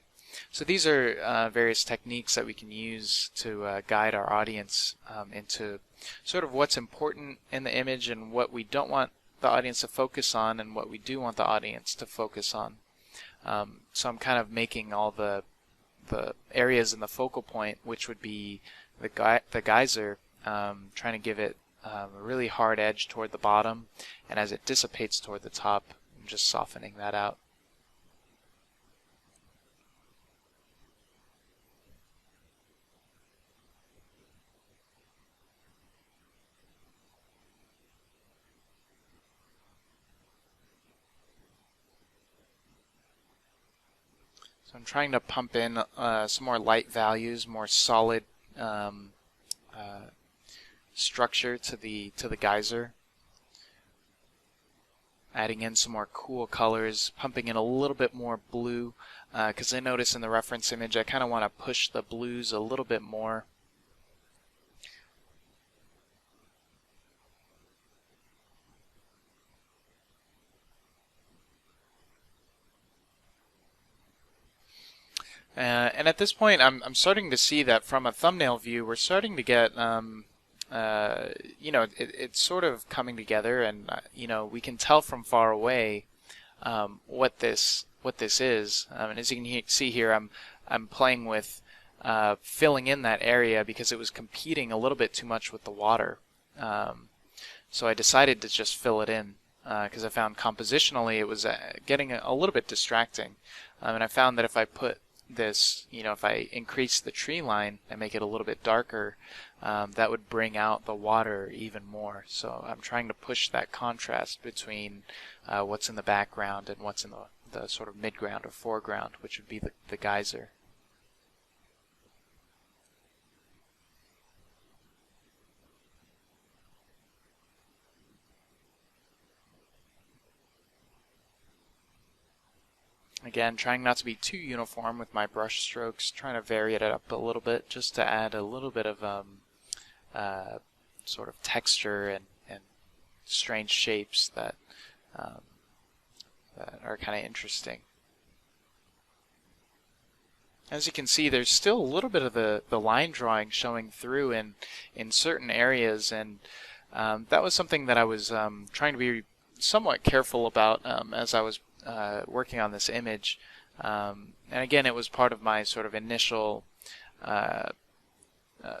So these are various techniques that we can use to guide our audience into sort of what's important in the image and what we don't want the audience to focus on and what we do want the audience to focus on. So I'm kind of making all the areas in the focal point, which would be the geyser, trying to give it a really hard edge toward the bottom, and as it dissipates toward the top, I'm just softening that out. So I'm trying to pump in some more light values, more solid structure to the geyser. Adding in some more cool colors, pumping in a little bit more blue, because I notice in the reference image I kind of want to push the blues a little bit more. And at this point, I'm starting to see that from a thumbnail view, we're starting to get, it's sort of coming together, and we can tell from far away what this is. And as you can see here, I'm playing with filling in that area because it was competing a little bit too much with the water. So I decided to just fill it in because I found compositionally it was getting a little bit distracting, and I found that if I put this, if I increase the tree line and make it a little bit darker, that would bring out the water even more. So I'm trying to push that contrast between what's in the background and what's in the sort of midground or foreground, which would be the geyser. Again, trying not to be too uniform with my brush strokes, trying to vary it up a little bit just to add a little bit of sort of texture and strange shapes that that are kind of interesting. As you can see, there's still a little bit of the line drawing showing through in certain areas, and that was something that I was trying to be somewhat careful about as I was working on this image. And again, it was part of my sort of initial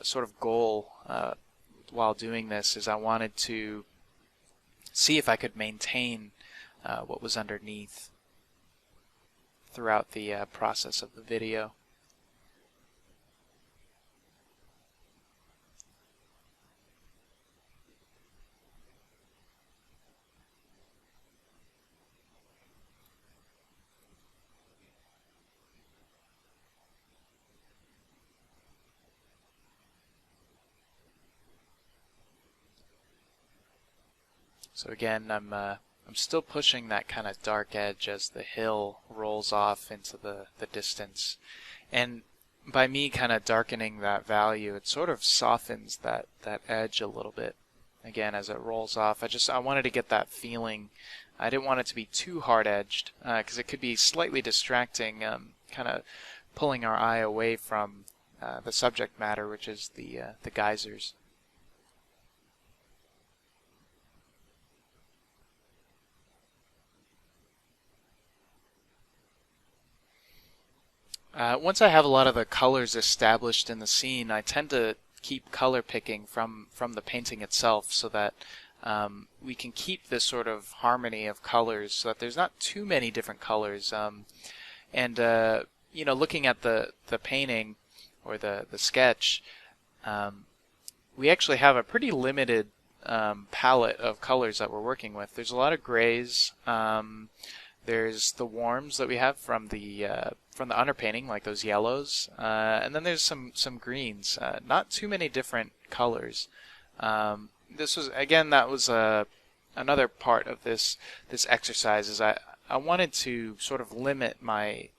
sort of goal while doing this, is I wanted to see if I could maintain what was underneath throughout the process of the video. So again, I'm still pushing that kind of dark edge as the hill rolls off into the distance. And by me kind of darkening that value, it sort of softens that edge a little bit. Again, as it rolls off, I wanted to get that feeling. I didn't want it to be too hard-edged, because it could be slightly distracting, kind of pulling our eye away from the subject matter, which is the geysers. Once I have a lot of the colors established in the scene, I tend to keep color picking from the painting itself, so that we can keep this sort of harmony of colors, so that there's not too many different colors. And you know, looking at the painting or the sketch, we actually have a pretty limited palette of colors that we're working with. There's a lot of grays. There's the warms that we have from the underpainting, like those yellows, and then there's some greens. Not too many different colors. This was, again, that was another part of this exercise. Is I wanted to sort of limit my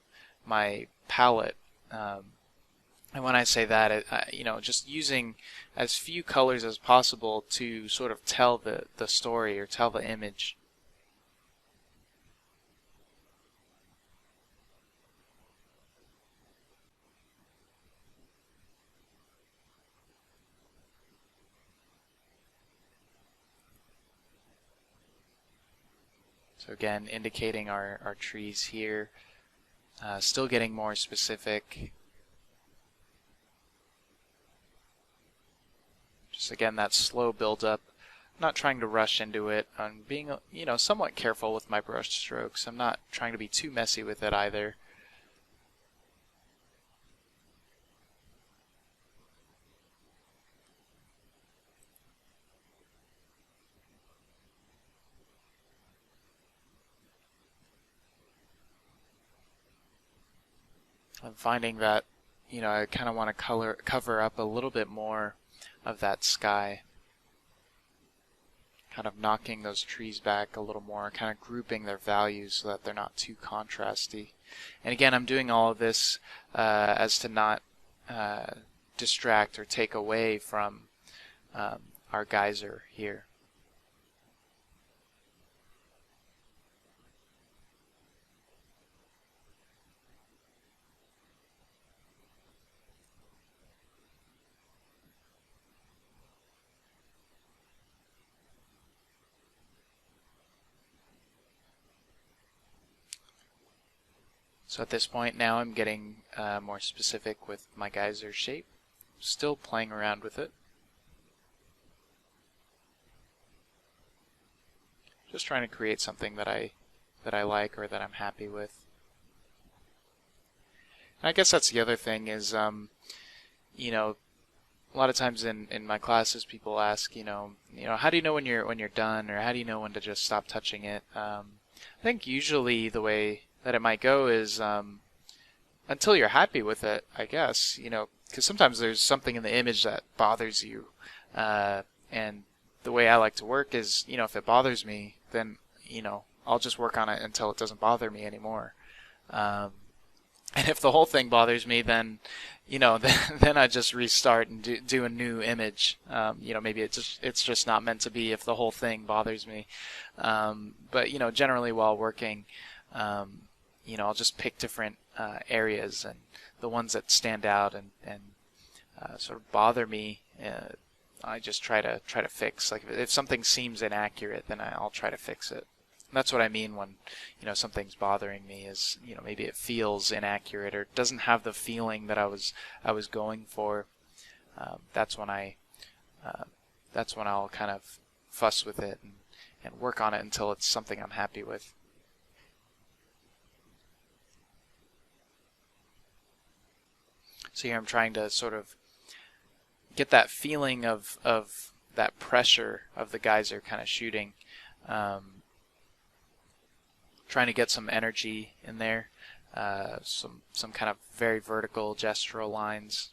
palette, and when I say that, you know, just using as few colors as possible to sort of tell the story or tell the image. So again, indicating our trees here, still getting more specific. Just again, that slow build up, not trying to rush into it. I'm being, you know, somewhat careful with my brush strokes. I'm not trying to be too messy with it either. I'm finding that, you know, I kind of want to cover up a little bit more of that sky. Kind of knocking those trees back a little more, kind of grouping their values so that they're not too contrasty. And again, I'm doing all of this as to not distract or take away from our geyser here. So at this point now I'm getting more specific with my geyser shape, still playing around with it. Just trying to create something that I like or that I'm happy with. And I guess that's the other thing is, you know, a lot of times in my classes people ask, you know, how do you know when you're done, or how do you know when to just stop touching it? I think usually the way that it might go is until you're happy with it, I guess, you know, because sometimes there's something in the image that bothers you, and the way I like to work is, you know, if it bothers me, then, you know, I'll just work on it until it doesn't bother me anymore. And if the whole thing bothers me, then then I just restart and do a new image. Maybe it's just not meant to be if the whole thing bothers me. But generally while working, I'll just pick different areas, and the ones that stand out and sort of bother me, I just try to fix. Like if something seems inaccurate, then I'll try to fix it. And that's what I mean when something's bothering me, is maybe it feels inaccurate or doesn't have the feeling that I was going for. That's when I'll kind of fuss with it and work on it until it's something I'm happy with. So here I'm trying to sort of get that feeling of that pressure of the geyser kind of shooting, trying to get some energy in there, some kind of very vertical gestural lines.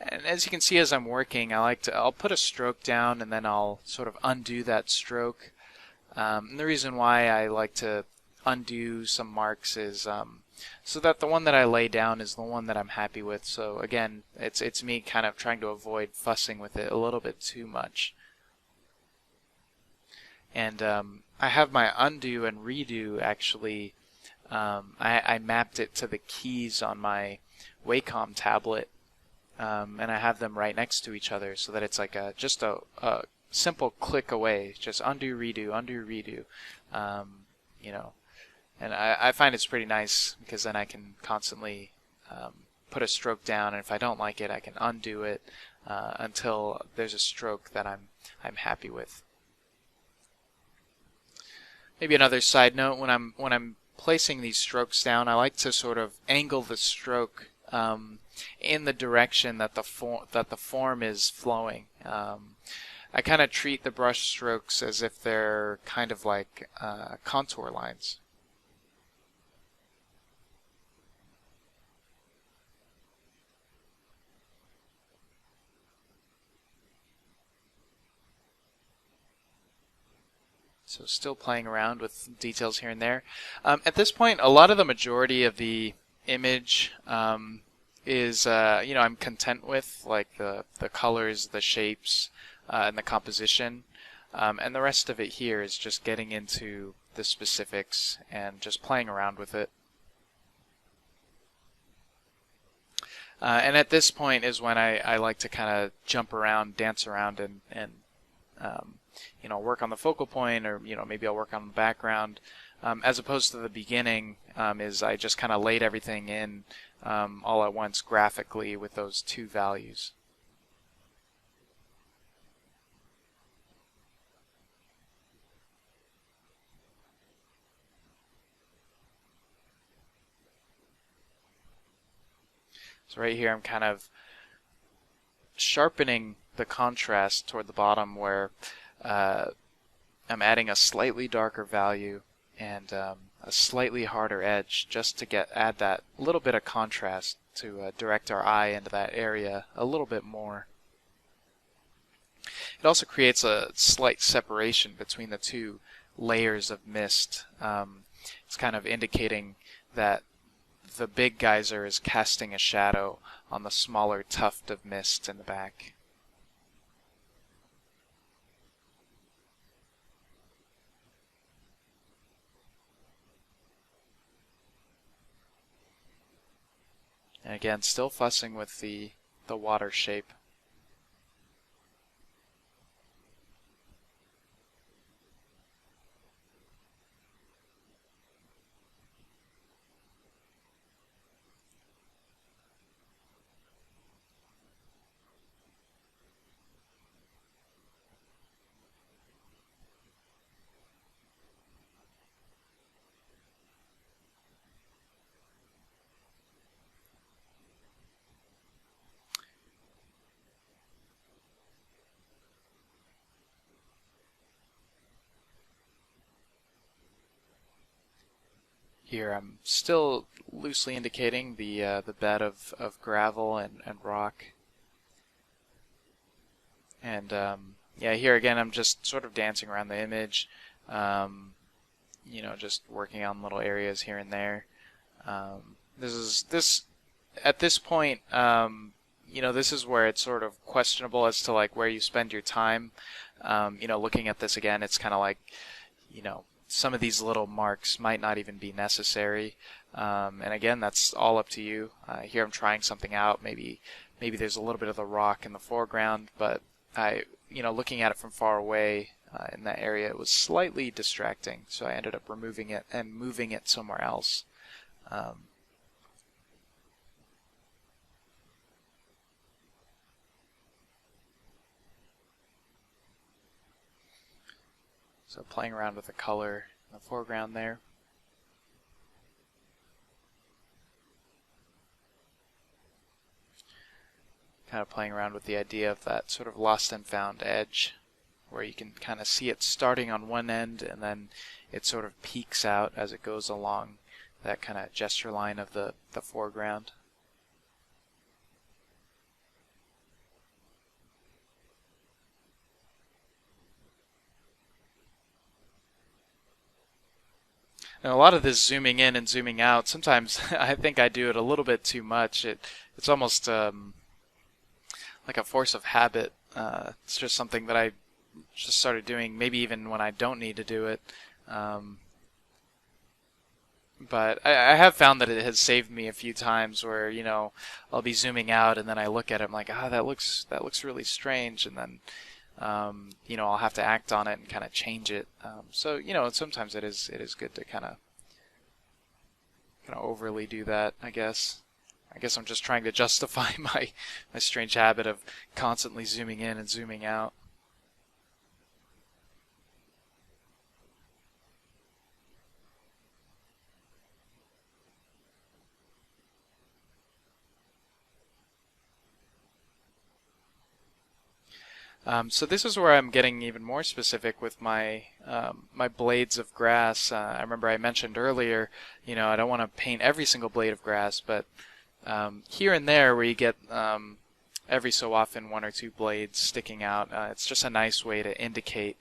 And as you can see, as I'm working, I'll put a stroke down and then I'll sort of undo that stroke. And the reason why I like to undo some marks is so that the one that I lay down is the one that I'm happy with. So again, it's me kind of trying to avoid fussing with it a little bit too much. And I have my undo and redo actually. I mapped it to the keys on my Wacom tablet, and I have them right next to each other so that it's like just a simple click away. Just undo, redo, undo, redo. And I find it's pretty nice because then I can constantly put a stroke down, and if I don't like it, I can undo it until there's a stroke that I'm happy with. Maybe another side note: when I'm placing these strokes down, I like to sort of angle the stroke in the direction that the form is flowing. I kind of treat the brush strokes as if they're kind of like contour lines. So still playing around with details here and there. At this point, a lot of the majority of the image is, I'm content with, like the colors, the shapes, and the composition. And the rest of it here is just getting into the specifics and just playing around with it. And at this point is when I like to kind of jump around, dance around, and work on the focal point, or maybe I'll work on the background, as opposed to the beginning, is I just kind of laid everything in all at once graphically with those two values. So right here I'm kind of sharpening the contrast toward the bottom, where I'm adding a slightly darker value and a slightly harder edge, just to add that little bit of contrast to direct our eye into that area a little bit more. It also creates a slight separation between the two layers of mist. It's kind of indicating that the big geyser is casting a shadow on the smaller tuft of mist in the back. And again, still fussing with the water shape. Here I'm still loosely indicating the bed of gravel and rock. And yeah, here again I'm just sort of dancing around the image, just working on little areas here and there. This at this point, this is where it's sort of questionable as to like where you spend your time. Looking at this again, it's kind of like, some of these little marks might not even be necessary. And again, that's all up to you. Here I'm trying something out. Maybe there's a little bit of the rock in the foreground, but looking at it from far away in that area, it was slightly distracting. So I ended up removing it and moving it somewhere else. So playing around with the color in the foreground there. Kind of playing around with the idea of that sort of lost and found edge, where you can kind of see it starting on one end and then it sort of peaks out as it goes along that kind of gesture line of the foreground. And a lot of this zooming in and zooming out, sometimes I think I do it a little bit too much. It's almost like a force of habit. It's just something that I just started doing, maybe even when I don't need to do it. But I have found that it has saved me a few times where, I'll be zooming out and then I look at it, I'm like, that looks really strange, and then I'll have to act on it and kind of change it. So sometimes it is good to kind of overly do that, I guess. I guess I'm just trying to justify my strange habit of constantly zooming in and zooming out. So this is where I'm getting even more specific with my my blades of grass. I remember I mentioned earlier, I don't want to paint every single blade of grass, but here and there where you get every so often one or two blades sticking out, it's just a nice way to indicate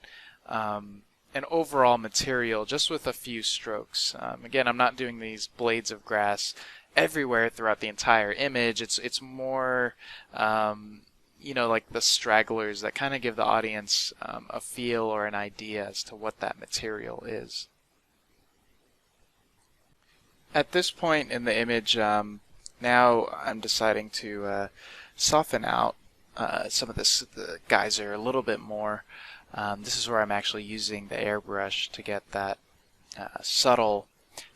an overall material just with a few strokes. Again, I'm not doing these blades of grass everywhere throughout the entire image. It's more like the stragglers that kind of give the audience a feel or an idea as to what that material is. At this point in the image, now I'm deciding to soften out some of the geyser a little bit more. This is where I'm actually using the airbrush to get that subtle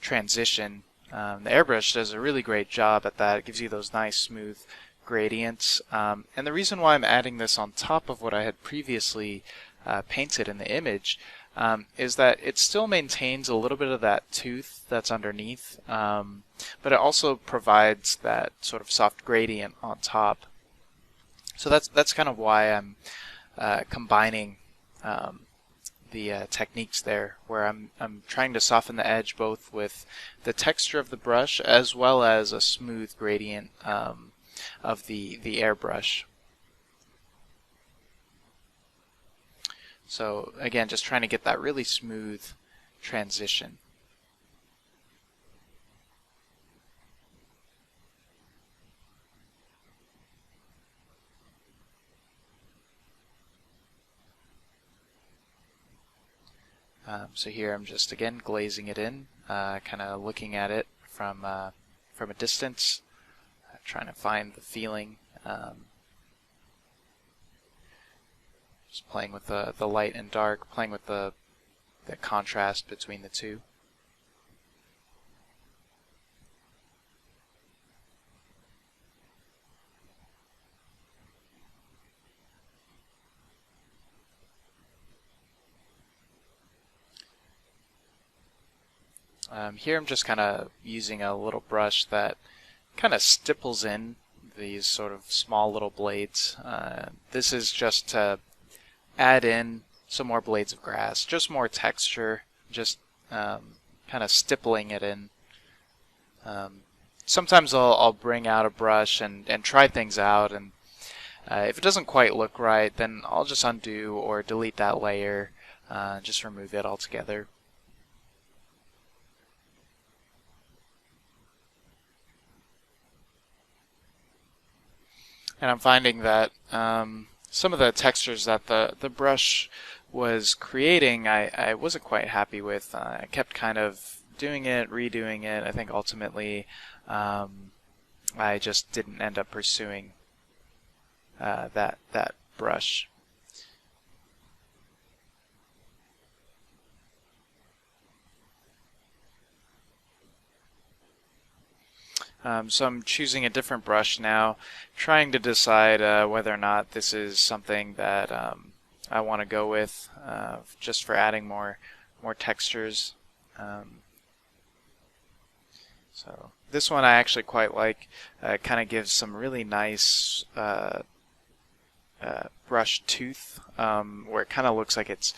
transition. The airbrush does a really great job at that. It gives you those nice smooth gradients. And the reason why I'm adding this on top of what I had previously painted in the image is that it still maintains a little bit of that tooth that's underneath, but it also provides that sort of soft gradient on top. So that's kind of why I'm combining the techniques there, where I'm trying to soften the edge both with the texture of the brush as well as a smooth gradient of the airbrush. So again, just trying to get that really smooth transition. So here I'm just again glazing it in, kind of looking at it from a distance, trying to find the feeling. Just playing with the light and dark, playing with the contrast between the two. Here I'm just kind of using a little brush that kind of stipples in these sort of small little blades. This is just to add in some more blades of grass, just more texture, just kind of stippling it in. Sometimes I'll bring out a brush and try things out, and if it doesn't quite look right, then I'll just undo or delete that layer, just remove it altogether. And I'm finding that some of the textures that the brush was creating, I wasn't quite happy with. I kept kind of doing it, redoing it. I think ultimately I just didn't end up pursuing that brush. So I'm choosing a different brush now, trying to decide whether or not this is something that I want to go with, just for adding more textures. So this one I actually quite like. It kind of gives some really nice brush tooth, where it kind of looks like it's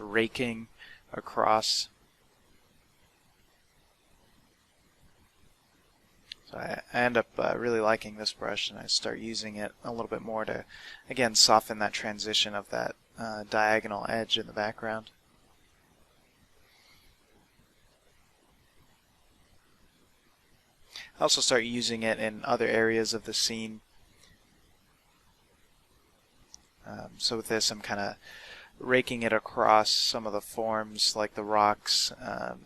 raking across. So I end up really liking this brush, and I start using it a little bit more to, again, soften that transition of that diagonal edge in the background. I also start using it in other areas of the scene. So with this, I'm kind of raking it across some of the forms, like the rocks.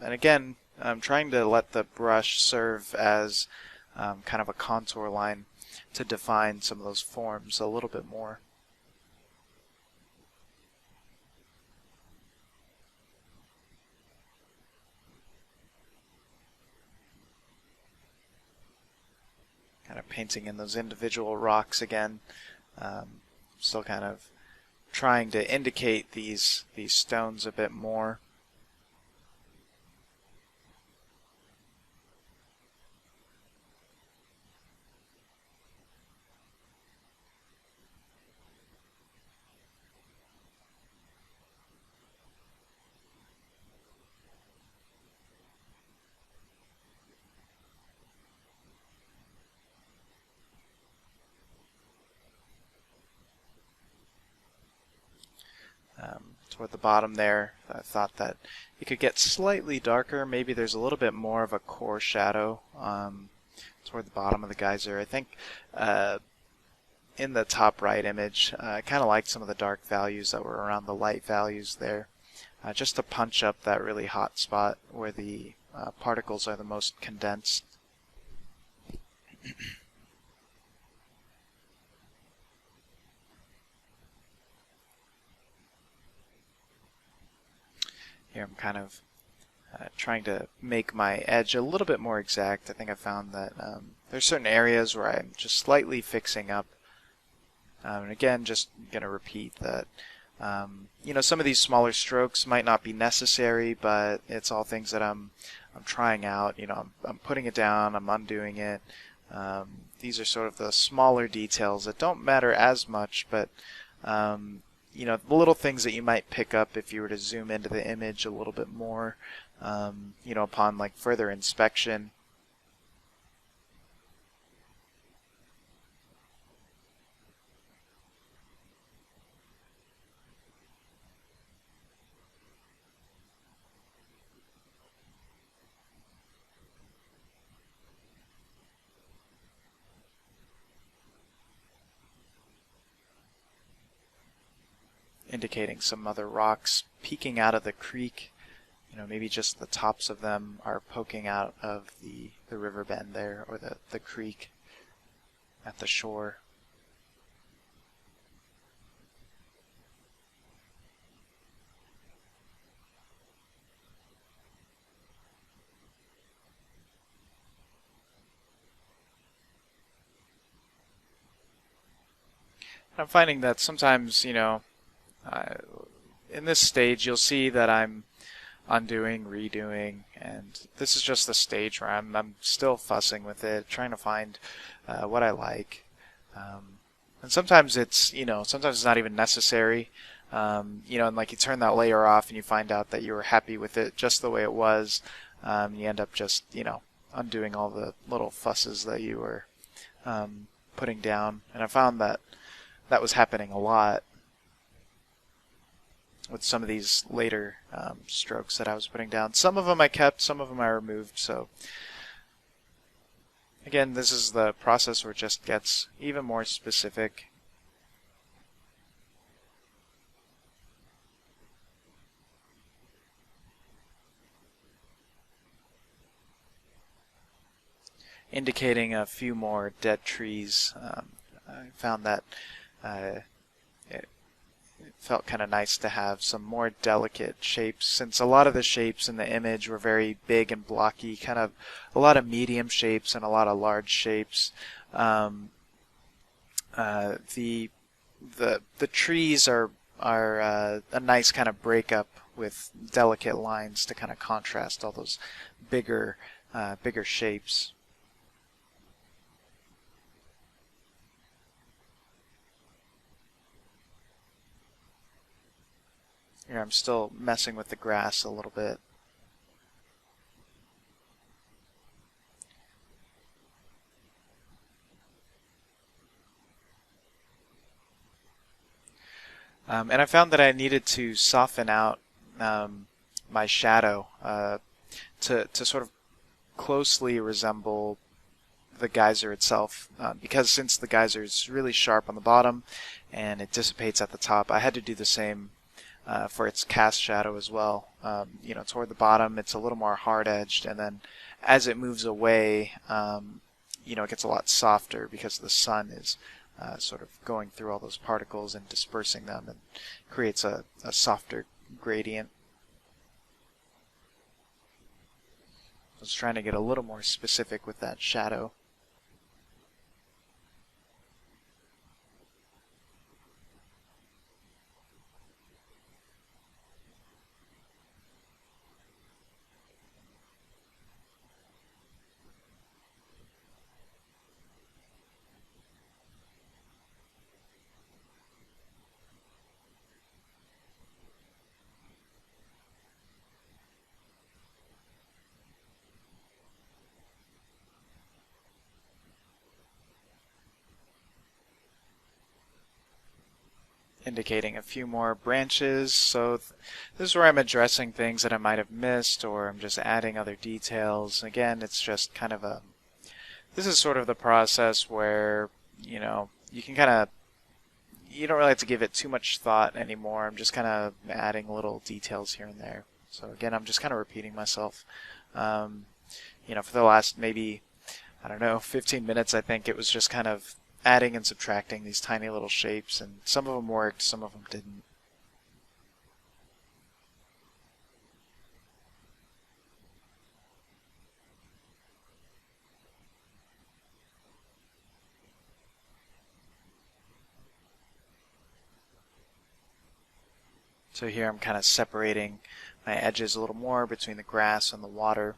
And again, I'm trying to let the brush serve as kind of a contour line to define some of those forms a little bit more. Kind of painting in those individual rocks again. Still kind of trying to indicate these stones a bit more. Toward the bottom there, I thought that it could get slightly darker. Maybe there's a little bit more of a core shadow toward the bottom of the geyser. I think in the top right image, I kind of liked some of the dark values that were around the light values there, just to punch up that really hot spot where the particles are the most condensed. Here I'm kind of trying to make my edge a little bit more exact. I think I found that there's certain areas where I'm just slightly fixing up. And again, just going to repeat that, you know, some of these smaller strokes might not be necessary, but it's all things that I'm trying out. You know, I'm putting it down, I'm undoing it. These are sort of the smaller details that don't matter as much, but you know, the little things that you might pick up if you were to zoom into the image a little bit more, you know, upon like further inspection. Indicating some other rocks peeking out of the creek. You know, maybe just the tops of them are poking out of the river bend there, or the creek at the shore. I'm finding that sometimes, you know, in this stage you'll see that I'm undoing, redoing, and this is just the stage where I'm still fussing with it, trying to find what I like. And sometimes it's, you know, sometimes it's not even necessary. You know, and like you turn that layer off and you find out that you were happy with it just the way it was. You end up just, you know, undoing all the little fusses that you were putting down. And I found that that was happening a lot with some of these later strokes that I was putting down. Some of them I kept, some of them I removed, so Again, this is the process where it just gets even more specific. Indicating a few more dead trees. I found that it felt kind of nice to have some more delicate shapes, since a lot of the shapes in the image were very big and blocky, kind of a lot of medium shapes and a lot of large shapes. The trees are a nice kind of breakup with delicate lines to kind of contrast all those bigger shapes. Here I'm still messing with the grass a little bit. And I found that I needed to soften out my shadow to sort of closely resemble the geyser itself, because since the geyser is really sharp on the bottom and it dissipates at the top, I had to do the same for its cast shadow as well. Toward the bottom it's a little more hard-edged, and then as it moves away, it gets a lot softer because the sun is sort of going through all those particles and dispersing them, and creates a softer gradient. I was trying to get a little more specific with that shadow. Indicating a few more branches, so this is where I'm addressing things that I might have missed, or I'm just adding other details. Again, it's just kind of this is sort of the process where, you can you don't really have to give it too much thought anymore. I'm just kind of adding little details here and there. So again, I'm just kind of repeating myself. For the last maybe, I don't know, 15 minutes, I think it was just kind of adding and subtracting these tiny little shapes, and some of them worked, some of them didn't. So here I'm kind of separating my edges a little more between the grass and the water.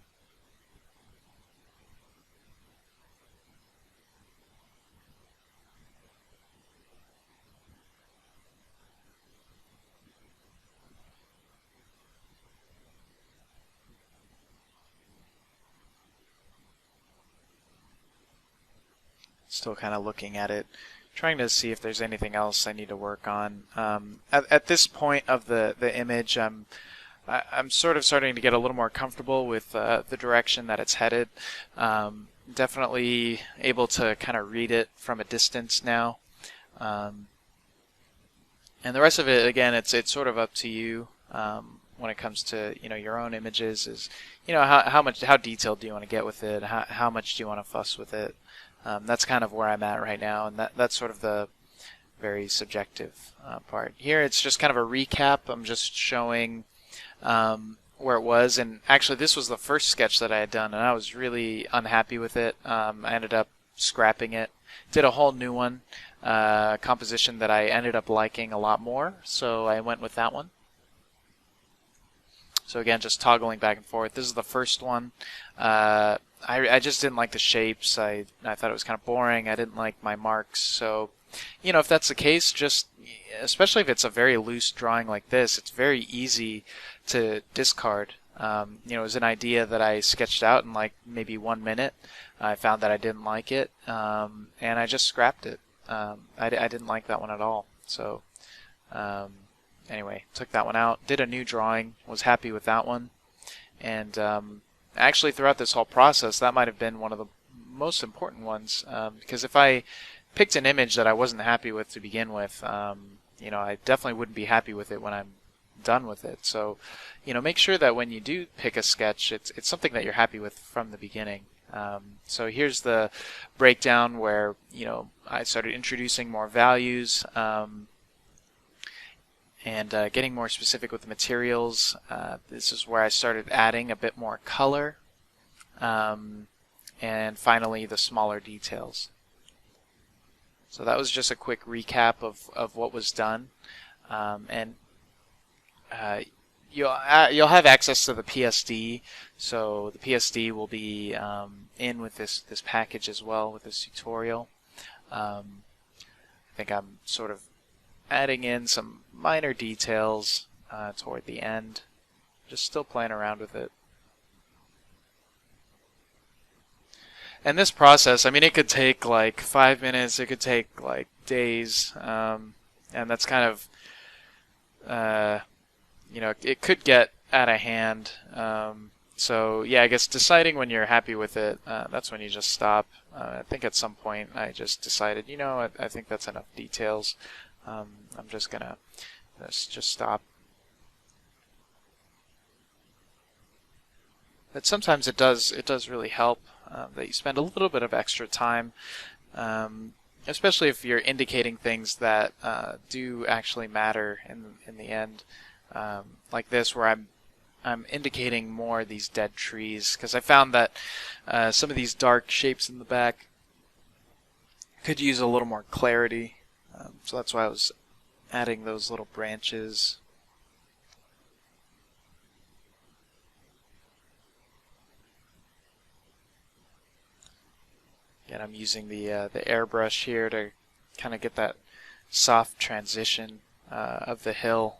Still kind of looking at it, trying to see if there's anything else I need to work on. At this point of the image, I'm sort of starting to get a little more comfortable with the direction that it's headed. Definitely able to kind of read it from a distance now. And the rest of it, again, it's sort of up to you when it comes to your own images. Is how detailed do you want to get with it? How much do you want to fuss with it? That's kind of where I'm at right now, and that's sort of the very subjective part. Here it's just kind of a recap. I'm just showing where it was, and actually this was the first sketch that I had done, and I was really unhappy with it. I ended up scrapping it, did a whole new one, composition that I ended up liking a lot more, so I went with that one. So again, just toggling back and forth. This is the first one. I just didn't like the shapes. I thought it was kind of boring. I didn't like my marks. So, if that's the case, just especially if it's a very loose drawing like this, it's very easy to discard. It was an idea that I sketched out in like maybe 1 minute. I found that I didn't like it, and I just scrapped it. I didn't like that one at all. So, anyway, took that one out, did a new drawing, was happy with that one, and actually throughout this whole process, that might have been one of the most important ones, because if I picked an image that I wasn't happy with to begin with, I definitely wouldn't be happy with it when I'm done with it. So, make sure that when you do pick a sketch, it's something that you're happy with from the beginning. So here's the breakdown where, I started introducing more values, and getting more specific with the materials. This is where I started adding a bit more color, and finally the smaller details. So that was just a quick recap of what was done, and you'll have access to the PSD. So the PSD will be in with this package as well, with this tutorial. I think I'm sort of adding in some minor details toward the end, just still playing around with it. And this process, it could take like 5 minutes, it could take like days, and that's kind of, it could get out of hand. So yeah, I guess deciding when you're happy with it, that's when you just stop. I think at some point I just decided, I think that's enough details. I'm just gonna just stop. But sometimes it does really help that you spend a little bit of extra time, especially if you're indicating things that do actually matter in the end, like this, where I'm indicating more of these dead trees, because I found that some of these dark shapes in the back could use a little more clarity. So that's why I was adding those little branches. And I'm using the airbrush here to kind of get that soft transition of the hill.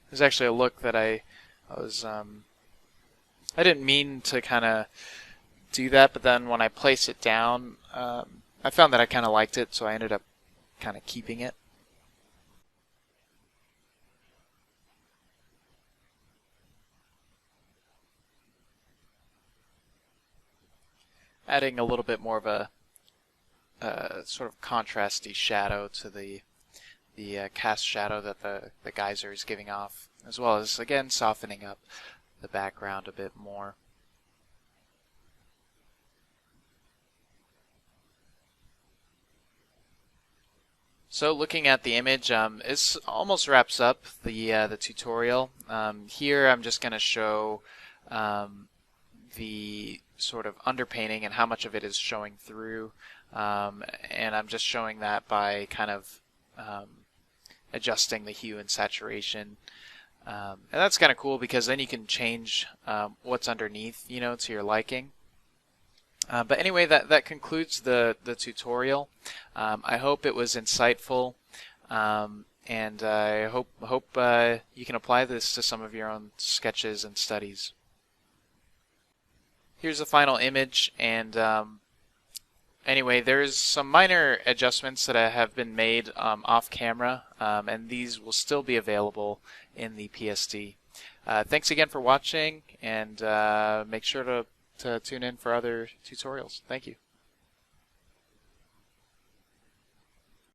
There's actually a look that I didn't mean to kind of do that, but then when I place it down, I found that I kind of liked it, so I ended up kind of keeping it. Adding a little bit more of a sort of contrasty shadow to the cast shadow that the geyser is giving off, as well as, again, softening up the background a bit more. So looking at the image, this almost wraps up the tutorial. Here I'm just going to show the sort of underpainting and how much of it is showing through, and I'm just showing that by kind of adjusting the hue and saturation. And that's kind of cool, because then you can change what's underneath, to your liking. But anyway, that concludes the tutorial. I hope it was insightful, and I hope you can apply this to some of your own sketches and studies. Here's the final image, and anyway, there's some minor adjustments that have been made off camera, and these will still be available in the PSD. Thanks again for watching, and make sure to tune in for other tutorials. Thank you.